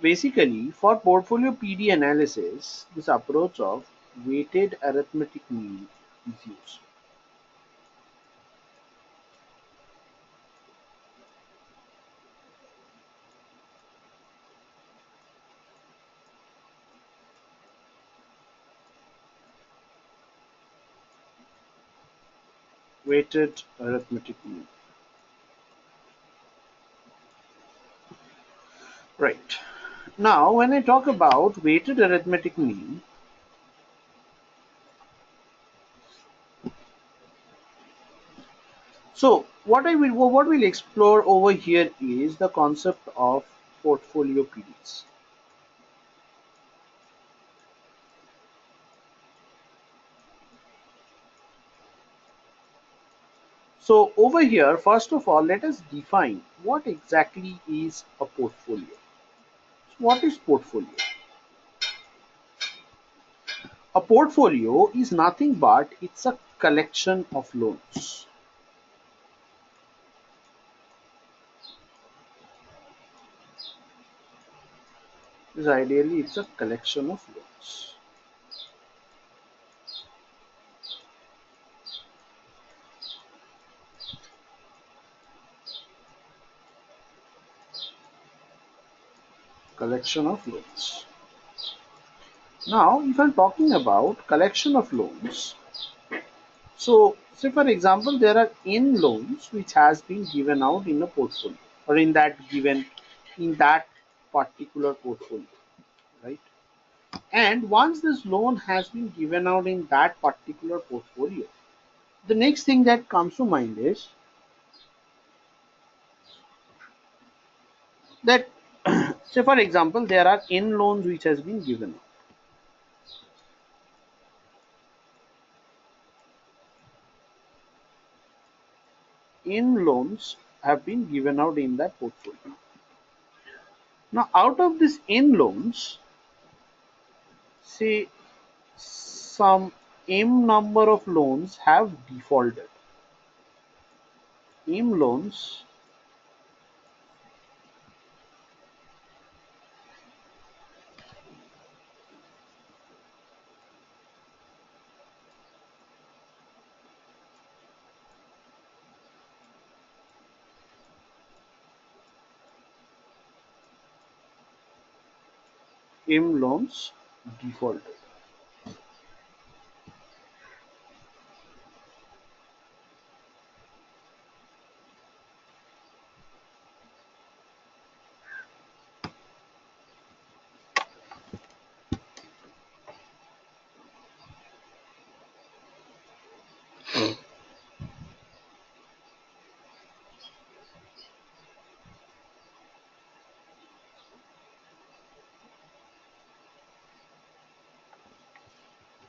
basically, for portfolio PD analysis, this approach of weighted arithmetic mean is used. Weighted arithmetic mean. Right. Now, when I talk about weighted arithmetic mean, so what we'll explore over here is the concept of portfolio PDs. So over here, first of all, let us define what exactly is a portfolio. So what is portfolio? A portfolio is nothing but it's a collection of loans. Is ideally it's a collection of loans. Collection of loans. Now, if I'm talking about collection of loans, so say for example, there are n loans which has been given out in a portfolio or in that particular portfolio, right? And once this loan has been given out in that particular portfolio, the next thing that comes to mind is that say for example there are n loans which has been given out. N loans have been given out in that portfolio. Now out of these n loans, say some m number of loans have defaulted. M loans M loans defaulted.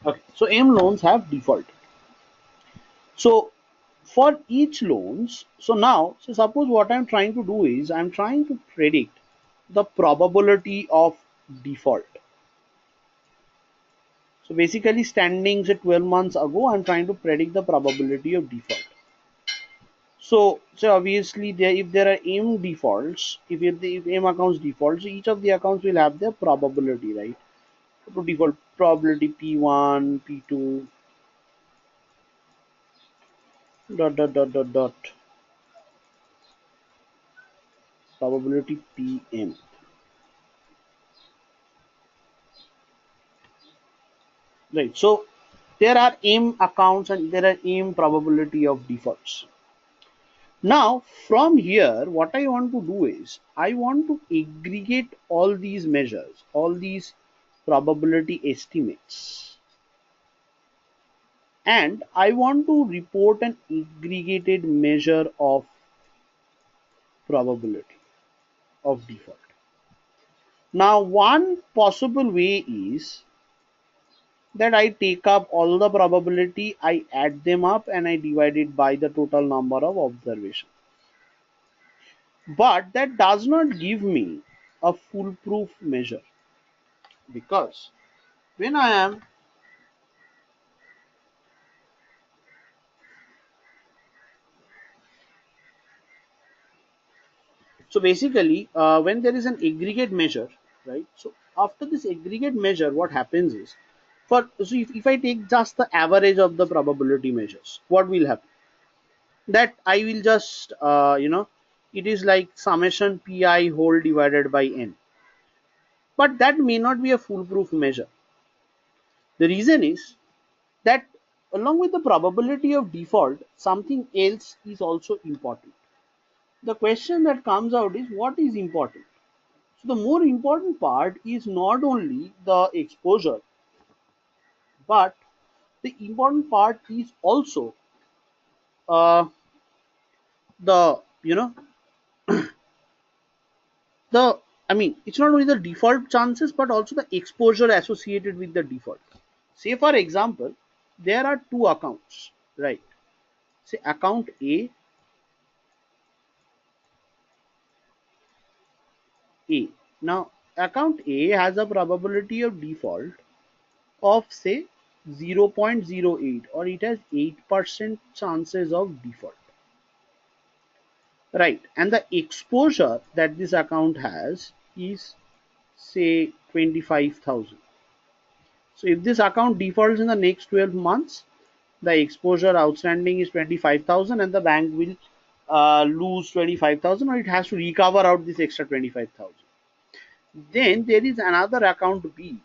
Okay, so M loans have defaulted. So for each loans, so now, so suppose what I'm trying to do is I'm trying to predict the probability of default. So basically standing at 12 months ago, I'm trying to predict the probability of default. So obviously if there are M defaults, if M accounts default, so each of the accounts will have their probability, right? To default probability P1, P2, dot probability Pm. Right. So there are M accounts and there are M probability of defaults. Now from here, what I want to do is I want to aggregate all these measures, all these probability estimates, and I want to report an aggregated measure of probability of default. Now one possible way is that I take up all the probability, I add them up and I divide it by the total number of observations. But that does not give me a foolproof measure, because when I am so basically when there is an aggregate measure, right? So after this aggregate measure, what happens is, if I take just the average of the probability measures, what will happen? That I will just it is like summation pi whole divided by n, but that may not be a foolproof measure. The reason is that along with the probability of default, something else is also important. The question that comes out is, what is important? So the more important part is not only the exposure, but the important part is also uh, the the I mean, it's not only the default chances but also the exposure associated with the default. Say for example, there are two accounts, right? Say account A. Now account A has a probability of default of say 0.08, or it has 8% chances of default, right? And the exposure that this account has is say 25,000. So if this account defaults in the next 12 months, the exposure outstanding is 25,000 and the bank will lose 25,000, or it has to recover out this extra 25,000. Then there is another account B,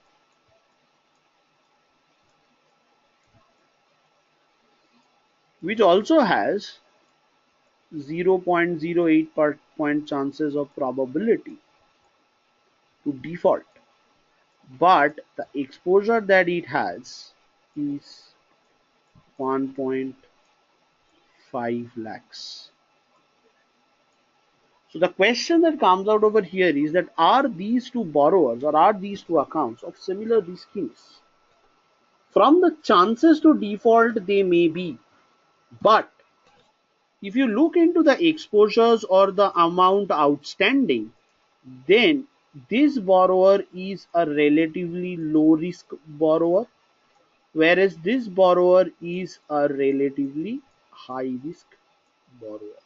which also has 0.08 per point chances of probability to default, but the exposure that it has is 1.5 lakhs. So the question that comes out over here is that, are these two borrowers or are these two accounts of similar riskings? From the chances to default, they may be, but if you look into the exposures or the amount outstanding, then this borrower is a relatively low risk borrower, whereas this borrower is a relatively high risk borrower.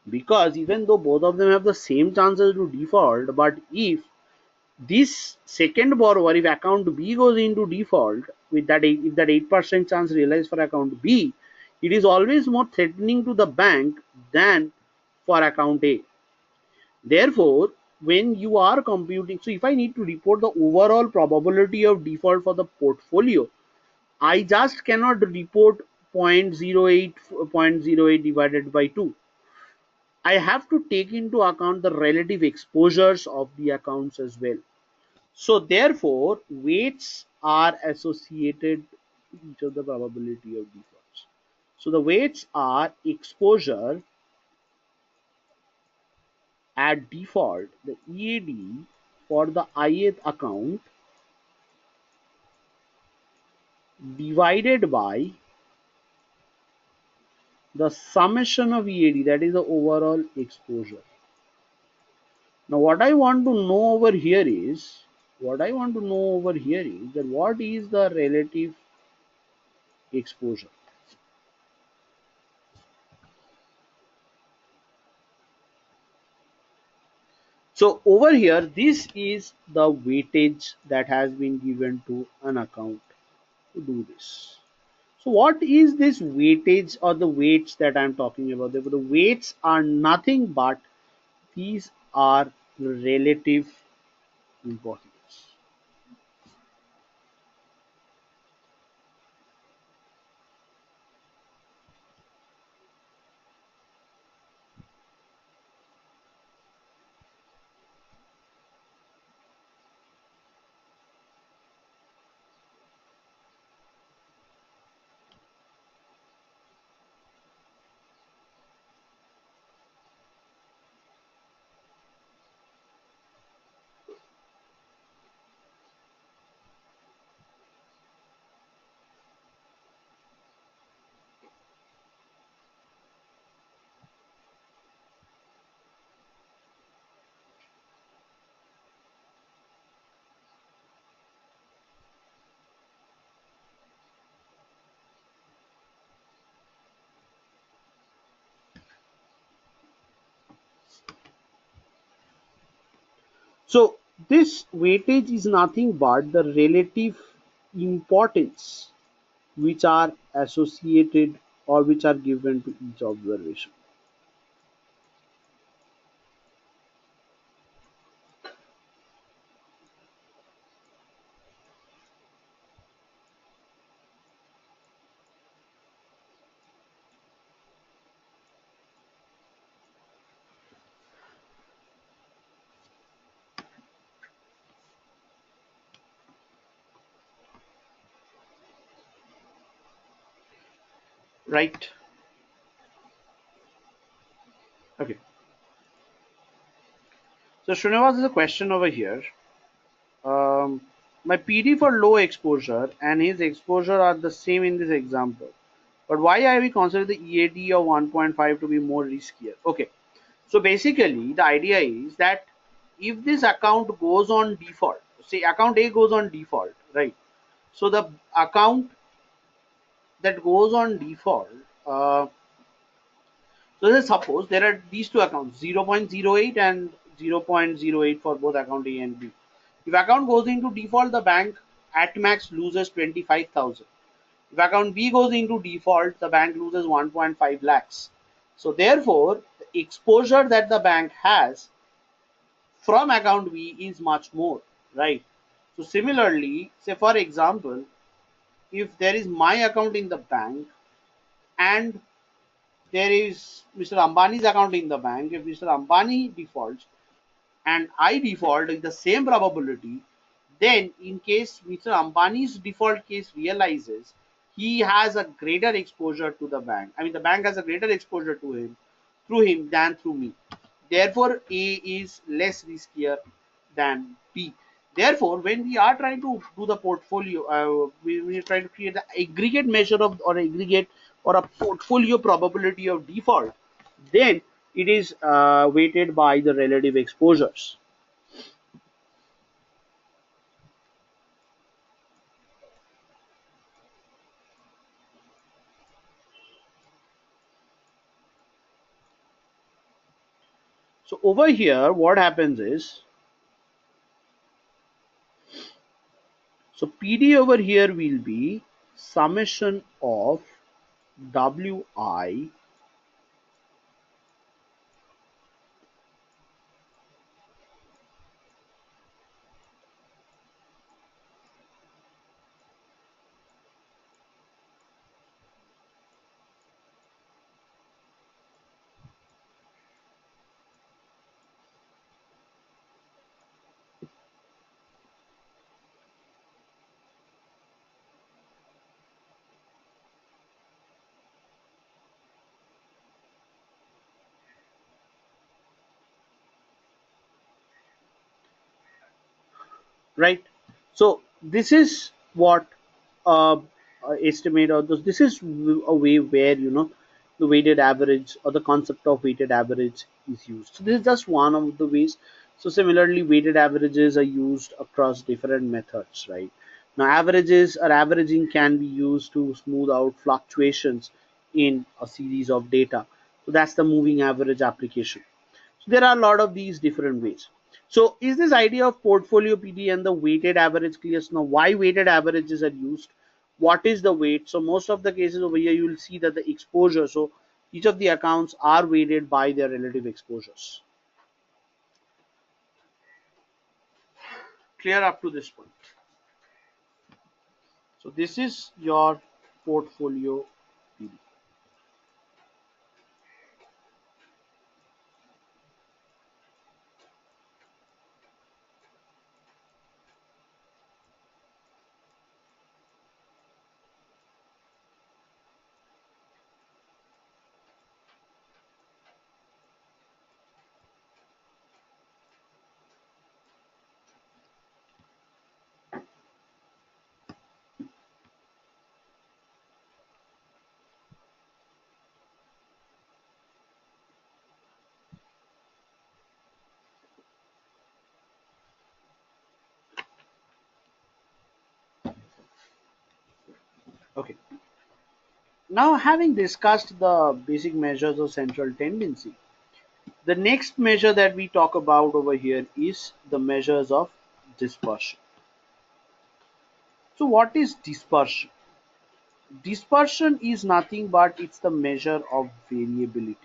Because even though both of them have the same chances to default, but if this second borrower, if account B goes into default with that if that 8% chance realized for account B, it is always more threatening to the bank than for account A. Therefore, when you are computing, so if I need to report the overall probability of default for the portfolio, I just cannot report 0.08 divided by 2. I have to take into account the relative exposures of the accounts as well. So therefore, weights are associated with each of the probability of defaults. So the weights are exposure at default, the EAD for the ith account divided by the summation of EAD, that is the overall exposure. Now what I want to know over here is, that what is the relative exposure. So over here, this is the weightage that has been given to an account to do this. So what is this weightage or the weights that I'm talking about? The weights are nothing but these are relative importance. So This weightage is nothing but the relative importance which are associated or which are given to each observation. Right. Okay. So Srinivas has a question over here. Um, my PD for low exposure and his exposure are the same in this example. But why are we consider the EAD of 1.5 to be more riskier? Okay. So basically, the idea is that if this account goes on default, say account A goes on default, right? So the account that goes on default, uh, so let's suppose there are these two accounts 0.08 and 0.08 for both account A and B. If account goes into default, the bank at max loses 25,000. If account B goes into default, the bank loses 1.5 lakhs. So therefore, the exposure that the bank has from account B is much more, right? So similarly, say for example, if there is my account in the bank and there is Mr. Ambani's account in the bank, if Mr. Ambani defaults and I default with the same probability, then in case Mr. Ambani's default case realizes, he has a greater exposure to the bank. I mean, the bank has a greater exposure to him through him than through me. Therefore, A is less riskier than B. Therefore, when we are trying to do the portfolio, we are trying to create the aggregate measure of or aggregate or a portfolio probability of default, then it is weighted by the relative exposures. So over here, what happens is, so PD over here will be summation of WI, right? So this is what uh, estimate or this is a way where the weighted average or the concept of weighted average is used. So this is just one of the ways. So similarly, weighted averages are used across different methods, right? Now averages or averaging can be used to smooth out fluctuations in a series of data. So that's the moving average application. So there are a lot of these different ways. So is this idea of portfolio PD and the weighted average clear? Now why weighted averages are used? What is the weight? So most of the cases over here, you will see that the exposure. So each of the accounts are weighted by their relative exposures. Clear up to this point. So this is your portfolio PD. Okay. Now having discussed the basic measures of central tendency, The next measure that we talk about over here is the measures of dispersion. So what is dispersion? Dispersion is nothing but it's the measure of variability.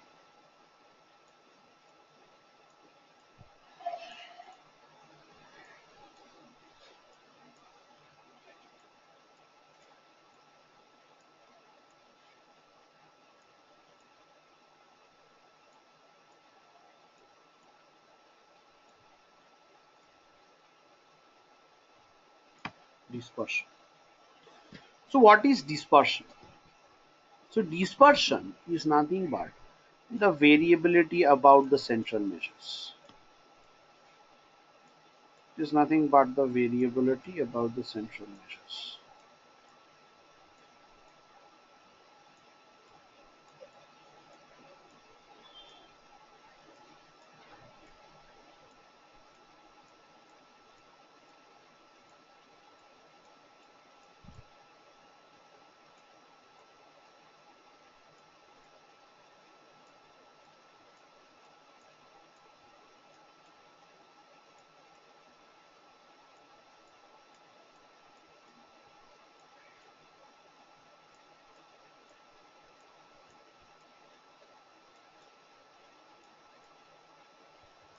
Dispersion. So what is dispersion? So dispersion is nothing but the variability about the central measures. It is nothing but the variability about the central measures.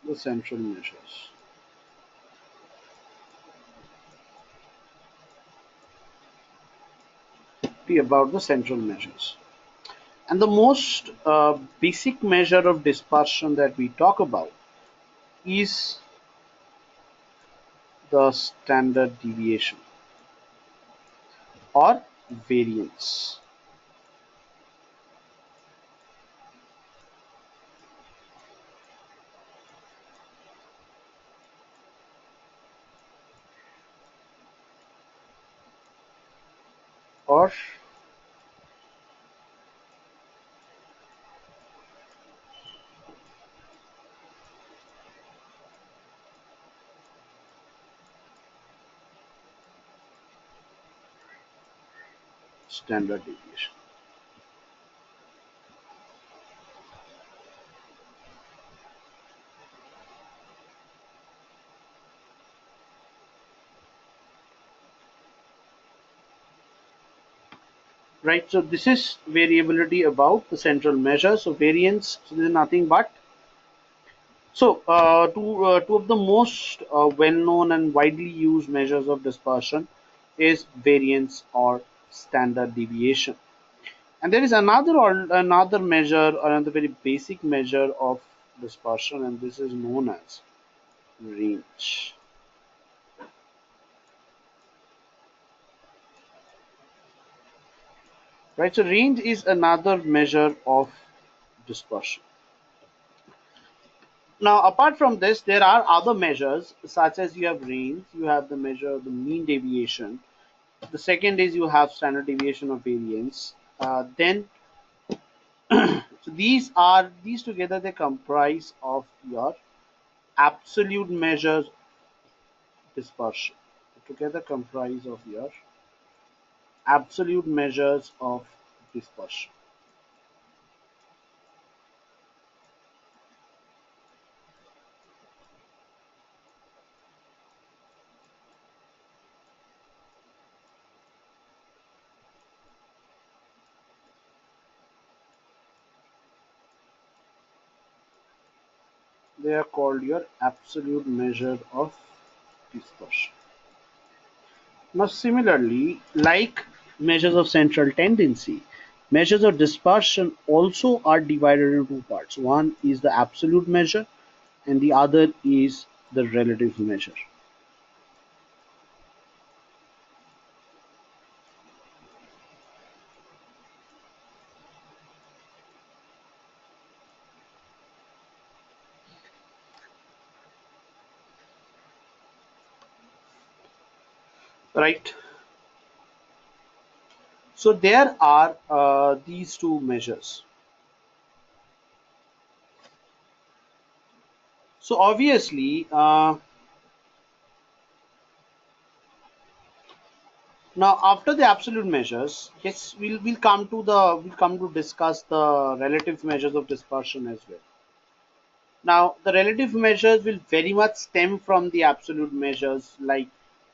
The central measures. Be about the central measures. And the most basic measure of dispersion that we talk about is the standard deviation or variance. Or standard deviation. Right, so this is variability about the central measure. So variance, so this is nothing but, so two of the most well-known and widely used measures of dispersion is variance or standard deviation. And there is another measure, another very basic measure of dispersion, and this is known as range. Right, so range is another measure of dispersion. Now, apart from this, there are other measures such as you have range, you have the measure of the mean deviation. The second is you have standard deviation of variance. Then, so these together they comprise of your absolute measures dispersion. Together comprise of your absolute measures of dispersion. They are called your absolute measure of dispersion. Now, similarly, like measures of central tendency, measures of dispersion also are divided into two parts. One is the absolute measure, and the other is the relative measure. Right? So, there are these two measures. So, obviously, now after the absolute measures, yes, we'll come to discuss the relative measures of dispersion as well. Now, the relative measures will very much stem from the absolute measures like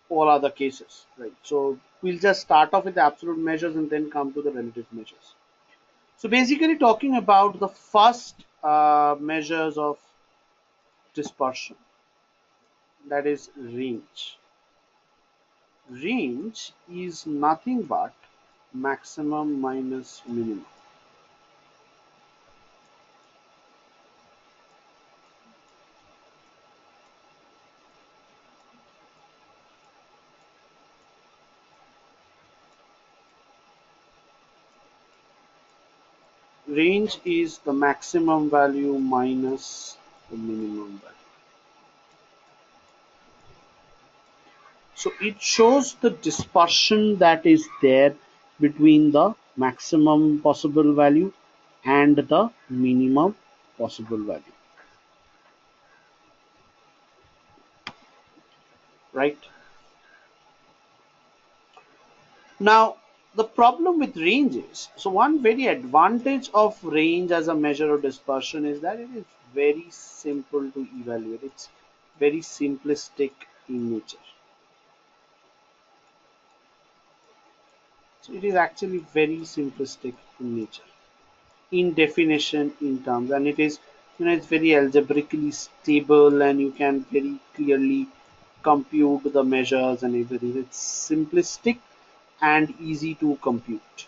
all other cases, right? So we'll just start off with the absolute measures and then come to the relative measures. So basically talking about the first measures of dispersion, that is range. Range is nothing but maximum minus minimum. Range is the maximum value minus the minimum value. So it shows the dispersion that is there between the maximum possible value and the minimum possible value, right? Now, the problem with range is, so one very advantage of range as a measure of dispersion is that it is very simple to evaluate. It's very simplistic in nature. So it is actually very simplistic in nature, in definition, in terms, and it is, it's very algebraically stable, and you can very clearly compute the measures and everything. It's simplistic and easy to compute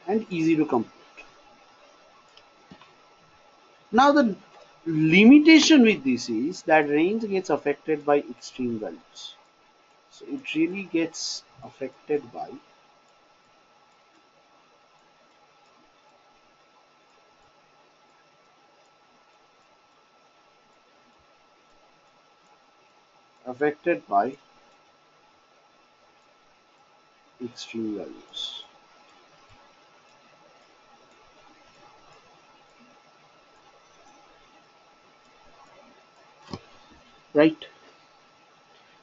and easy to compute. Now the limitation with this is that range gets affected by extreme values. So it really gets affected by affected by extreme values. Right?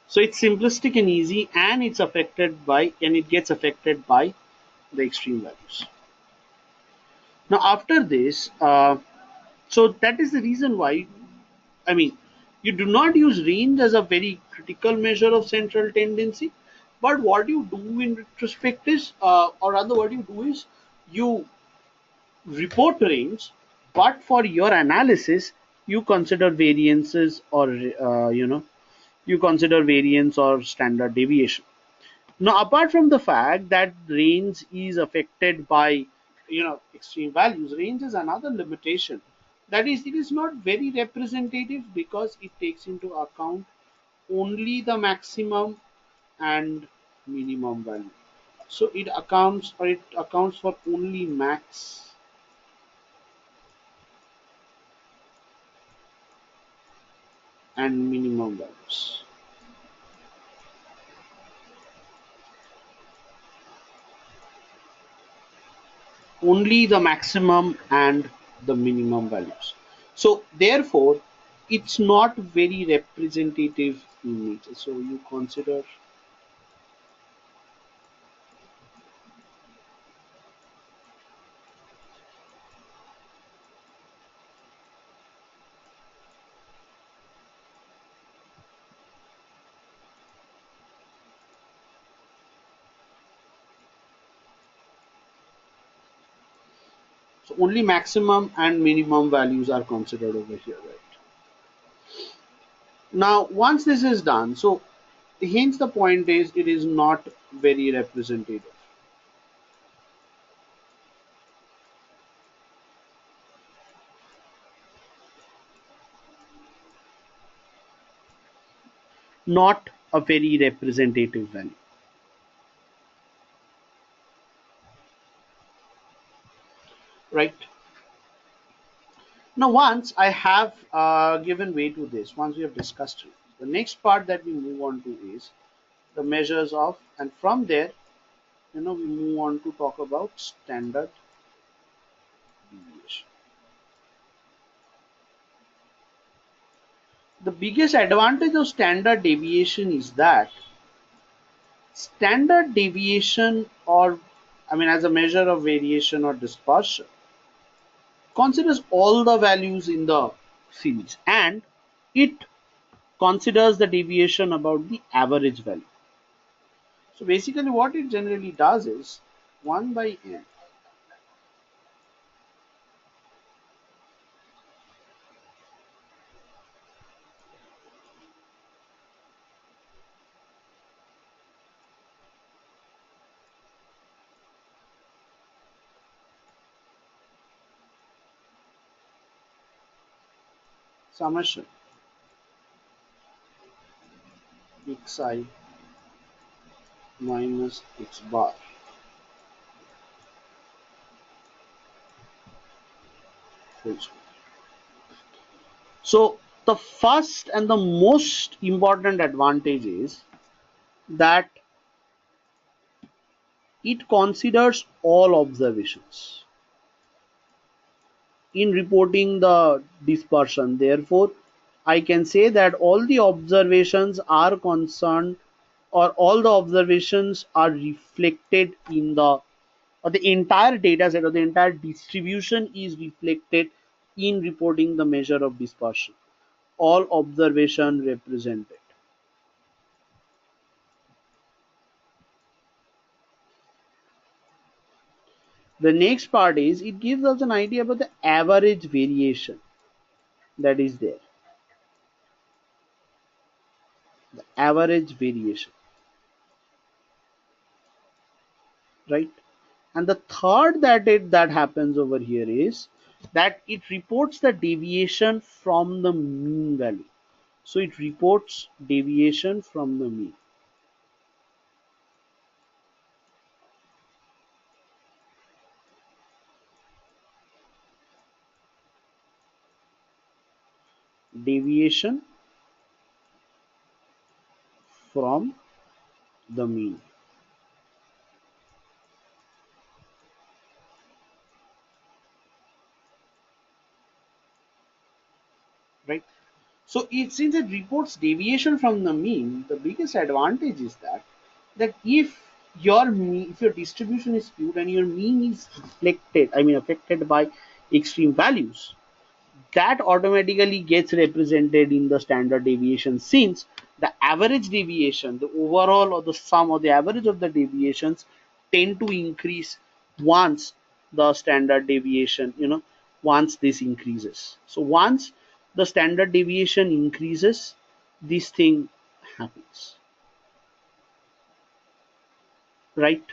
So it's simplistic and easy, and it's affected by, and it gets affected by the extreme values. Now after this, so that is the reason why, I mean, you do not use range as a very critical measure of central tendency, but what you do in retrospect is, or rather what you do is, you report range, but for your analysis, you consider variances, or you consider variance or standard deviation. Now, apart from the fact that range is affected by, extreme values, range is another limitation. That is, it is not very representative because it takes into account only the maximum and minimum value. So it accounts for only max and minimum values. Only the maximum and the minimum values. So therefore, it's not very representative in nature. So you consider, so only maximum and minimum values are considered over here, right? Now, once this is done, so hence the point is it is not very representative. Not a very representative value, right? Now, once I have given way to this, once we have discussed it, the next part that we move on to is the measures of, and from there, we move on to talk about standard deviation. The biggest advantage of standard deviation is that standard deviation, or I mean, as a measure of variation or dispersion, considers all the values in the series, and it considers the deviation about the average value. So basically what it generally does is 1 by n summation xi minus x bar. So the first and the most important advantage is that it considers all observations in reporting the dispersion. Therefore, I can say that all the observations are concerned, or all the observations are reflected in the, or the entire data set or the entire distribution is reflected in reporting the measure of dispersion. All observation represented. The next part is it gives us an idea about the average variation that is there. The average variation, right? And the third that happens over here is that it reports the deviation from the mean value. So it reports deviation from the mean. Deviation from the mean. Right? So since it reports deviation from the mean, the biggest advantage is that if your mean, if your distribution is skewed and your mean is reflected, I mean affected by extreme values, that automatically gets represented in the standard deviation, since the average deviation, the overall or the sum or the average of the deviations tend to increase once the standard deviation, once this increases. So once the standard deviation increases, this thing happens, right?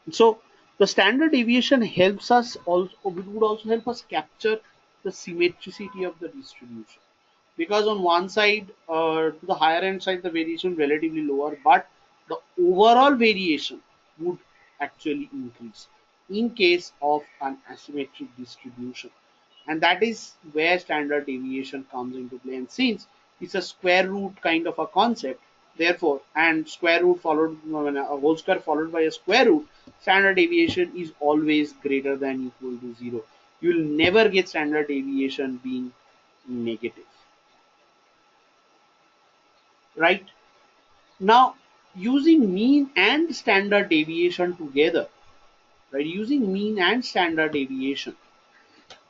So the standard deviation helps us also, it would also help us capture the symmetricity of the distribution, because on one side, to the higher end side, the variation relatively lower, but the overall variation would actually increase in case of an asymmetric distribution. And that is where standard deviation comes into play. And since it's a square root kind of a concept, therefore, and square root followed, a whole square followed by a square root, standard deviation is always greater than equal to 0. You will never get standard deviation being negative, right? Now, using mean and standard deviation together, right? Using mean and standard deviation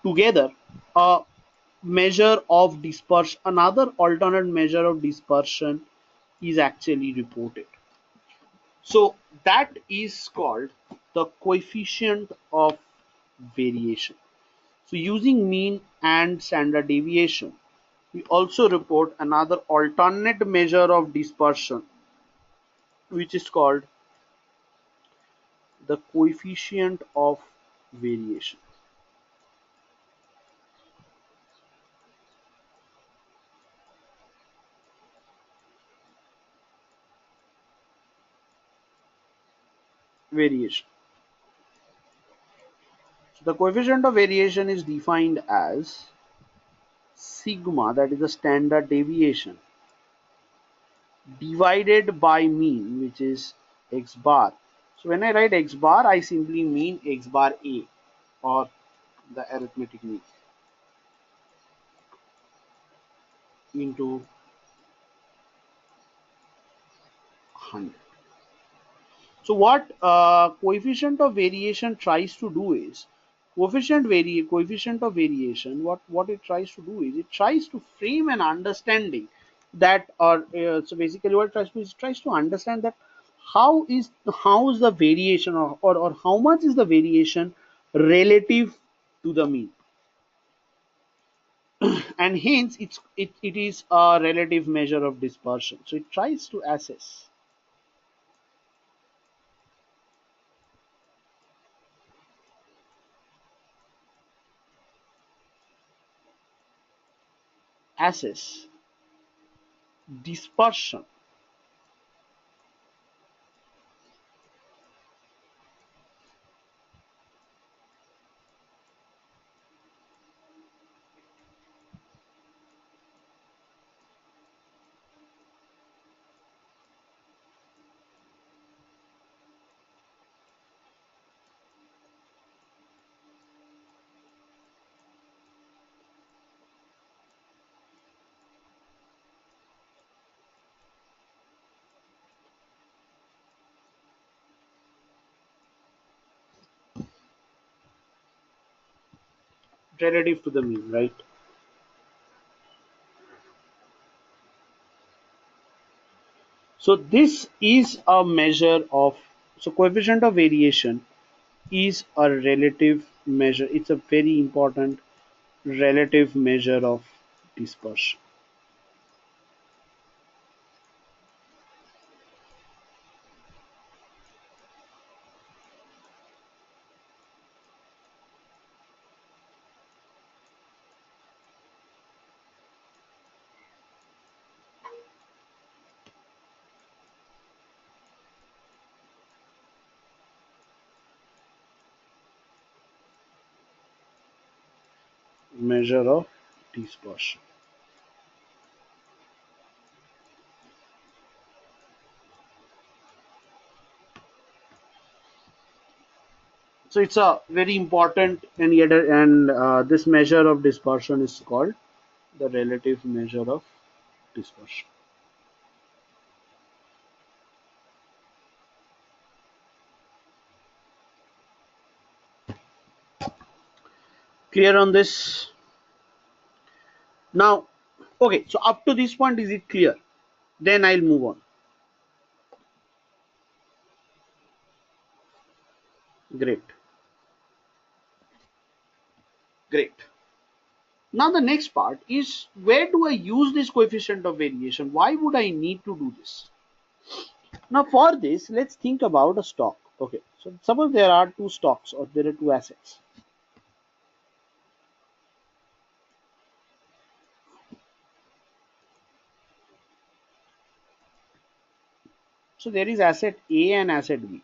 together, a measure of dispersion, another alternate measure of dispersion is actually reported. So that is called the coefficient of variation. So using mean and standard deviation, we also report another alternate measure of dispersion, which is called the coefficient of variation. Variation. So the coefficient of variation is defined as sigma, that is the standard deviation, divided by mean, which is x bar. So when I write x bar, I simply mean x bar a, or the arithmetic mean, into 100. So what coefficient of variation tries to do is, coefficient of variation, what it tries to do is, it tries to frame an understanding that, or so basically what it tries to do is, it tries to understand that how is the variation, or how much is the variation relative to the mean, and hence it is a relative measure of dispersion. So it tries to assess dispersion, relative to the mean, right? So this is a measure of, so coefficient of variation is a relative measure. It's a very important relative measure of dispersion. Measure of dispersion. So it's a very important, and yet this measure of dispersion is called the relative measure of dispersion. Clear on this? Now, okay, so up to this point, is it clear? Then I'll move on. Great, great. Now the next part is, where do I use this coefficient of variation? Why would I need to do this? Now for this, let's think about a stock. Okay, so suppose there are two stocks, or there are two assets. So there is asset A and asset B.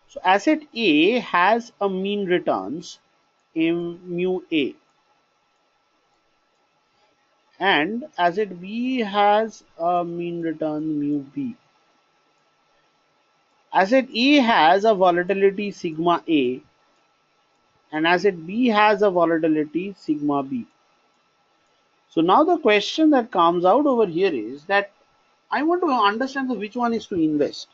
So asset A has a mean returns mu A, and asset B has a mean return mu B. Asset A has a volatility sigma A, and asset B has a volatility sigma B. So now the question that comes out over here is that I want to understand which one is to invest.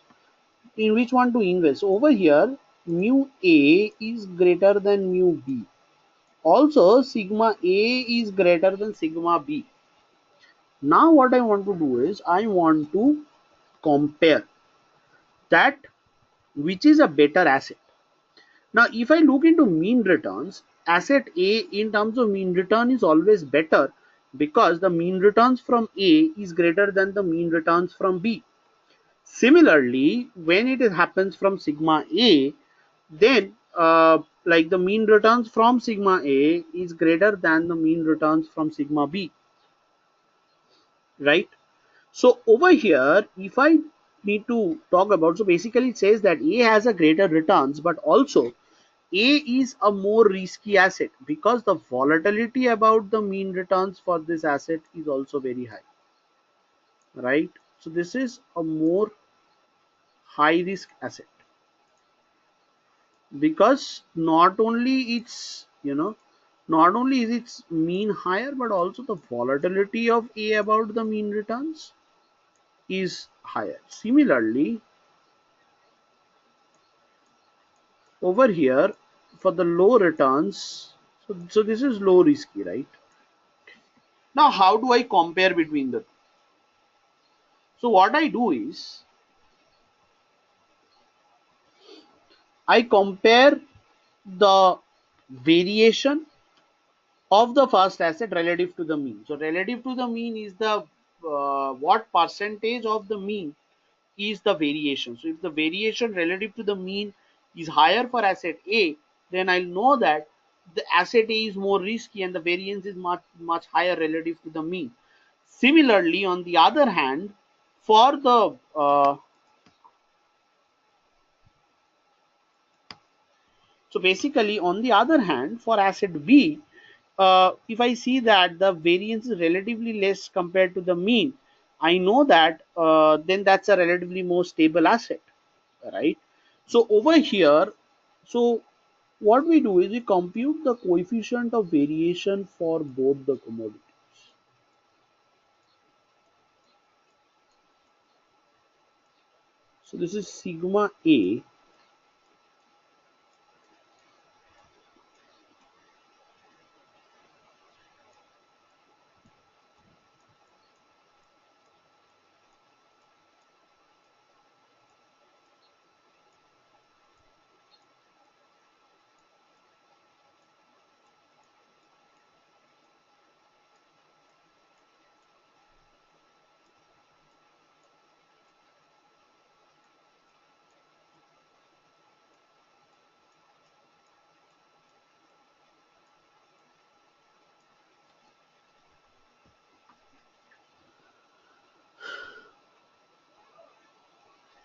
In which one to invest? Over here, mu A is greater than mu B. Also, sigma A is greater than sigma B. Now what I want to do is, I want to compare that which is a better asset. Now if I look into mean returns, asset A in terms of mean return is always better, because the mean returns from A is greater than the mean returns from B. Similarly, when it happens from sigma A, then like the mean returns from sigma A is greater than the mean returns from sigma B, right? So over here, if I need to talk about, so basically it says that A has a greater returns, but also A is a more risky asset, because the volatility about the mean returns for this asset is also very high, right? So this is a more high risk asset, because not only it's, not only is its mean higher, but also the volatility of A about the mean returns is higher. Similarly, over here for the low returns, so this is low risky, right? Now, how do I compare between the two? So what I do is I compare the variation of the first asset relative to the mean. So relative to the mean is the what percentage of the mean is the variation. So if the variation relative to the mean is higher for asset A, then I'll know that the asset A is more risky and the variance is much higher relative to the mean. Similarly, on the other hand, for the so basically, on the other hand, for asset B, if I see that the variance is relatively less compared to the mean, I know that then that's a relatively more stable asset, right? So over here, so what we do is we compute the coefficient of variation for both the commodities. So this is sigma A.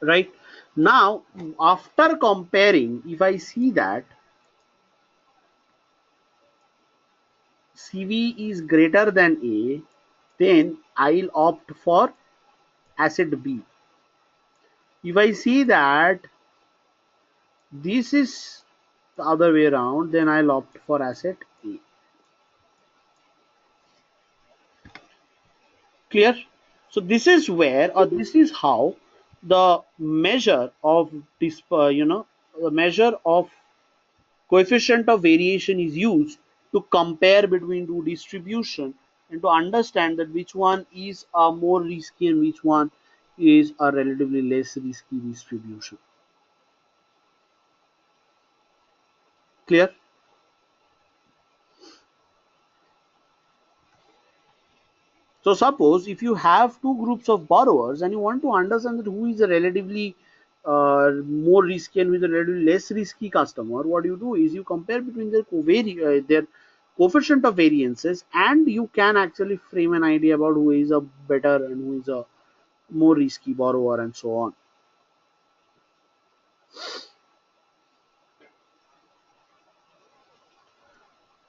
Right now, after comparing, if I see that CV is greater than A, then I'll opt for asset B. If I see that this is the other way around, then I'll opt for asset A. Clear? So this is where, or this is how the measure of this, the measure of coefficient of variation is used to compare between two distribution and to understand that which one is a more risky and which one is a relatively less risky distribution. Clear? So suppose if you have two groups of borrowers and you want to understand that who is a relatively more risky and with a relatively less risky customer, what you do is you compare between their coefficient of variances, and you can actually frame an idea about who is a better and who is a more risky borrower and so on.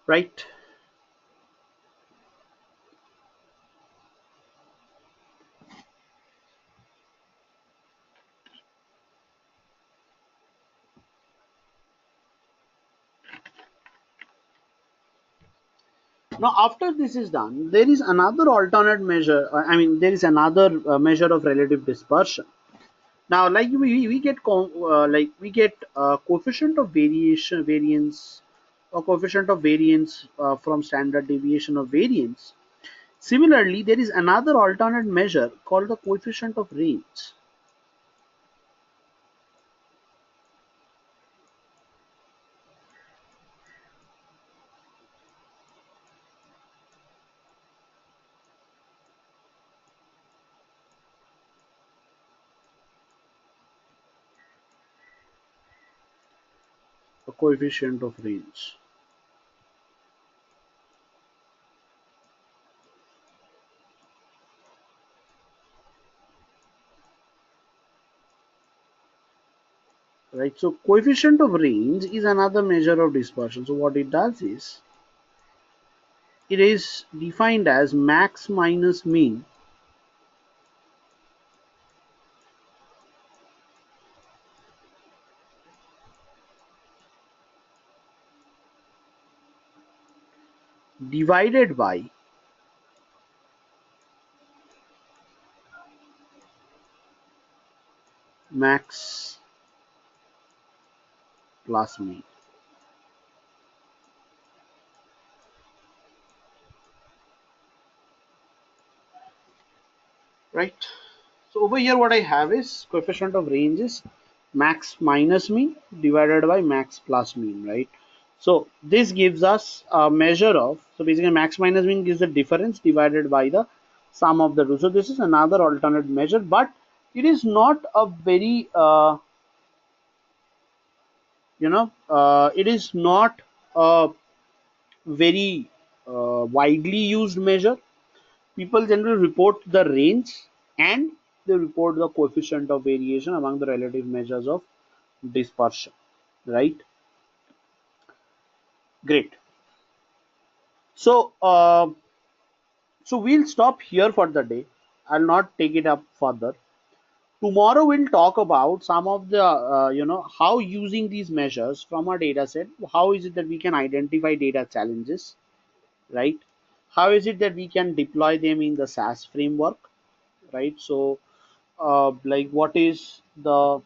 Right? Now, after this is done, there is another alternate measure. There is another measure of relative dispersion. Now, like we get coefficient of variance or coefficient of variance from standard deviation of variance. Similarly, there is another alternate measure called the coefficient of range. The coefficient of range. Right. So coefficient of range is another measure of dispersion. So what it does is it is defined as max minus mean divided by max plus mean, right? So over here what I have is coefficient of range is max minus mean divided by max plus mean, right? So this gives us a measure of, so basically max minus mean gives the difference divided by the sum of the two. So this is another alternate measure, but it is not a very it is not a very widely used measure. People generally report the range and they report the coefficient of variation among the relative measures of dispersion, right? Great. So we'll stop here for the day. I'll not take it up further. Tomorrow we'll talk about some of the how using these measures from our data set, how is it that we can identify data challenges, right? How is it that we can deploy them in the SAS framework, right? So like what is the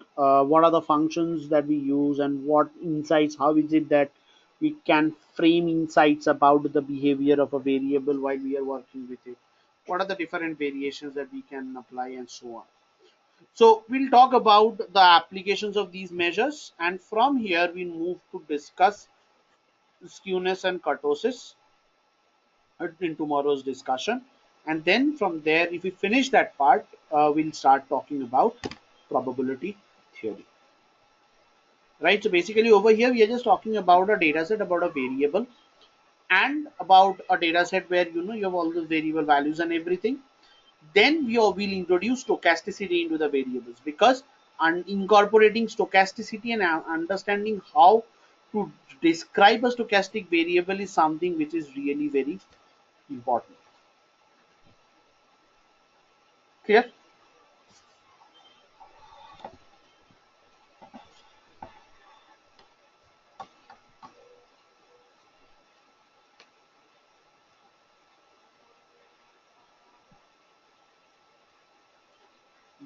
what are the functions that we use and what insights, how is it that we can frame insights about the behavior of a variable while we are working with it, what are the different variations that we can apply and so on. So we'll talk about the applications of these measures, and from here we move to discuss skewness and kurtosis in tomorrow's discussion, and then from there if we finish that part, we'll start talking about probability theory, right? So basically over here we are just talking about a data set, about a variable, and about a data set where you have all the variable values and everything. Then will introduce stochasticity into the variables, because incorporating stochasticity and understanding how to describe a stochastic variable is something which is really very important. Clear?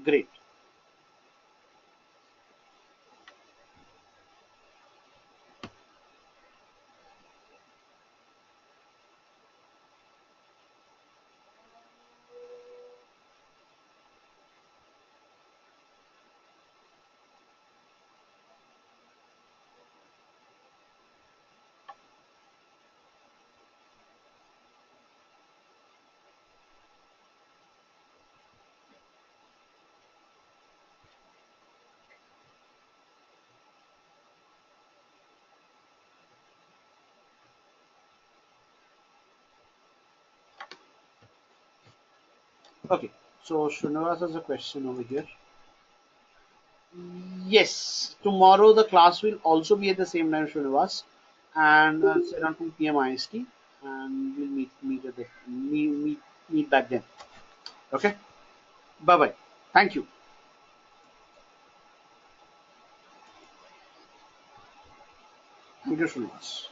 Great. Okay, so Srinivas has a question over here. Yes, tomorrow the class will also be at the same time, Srinivas, and it's around 2 p.m. IST, and we'll meet back then. Okay, bye bye. Thank you. Thank you, Srinivas.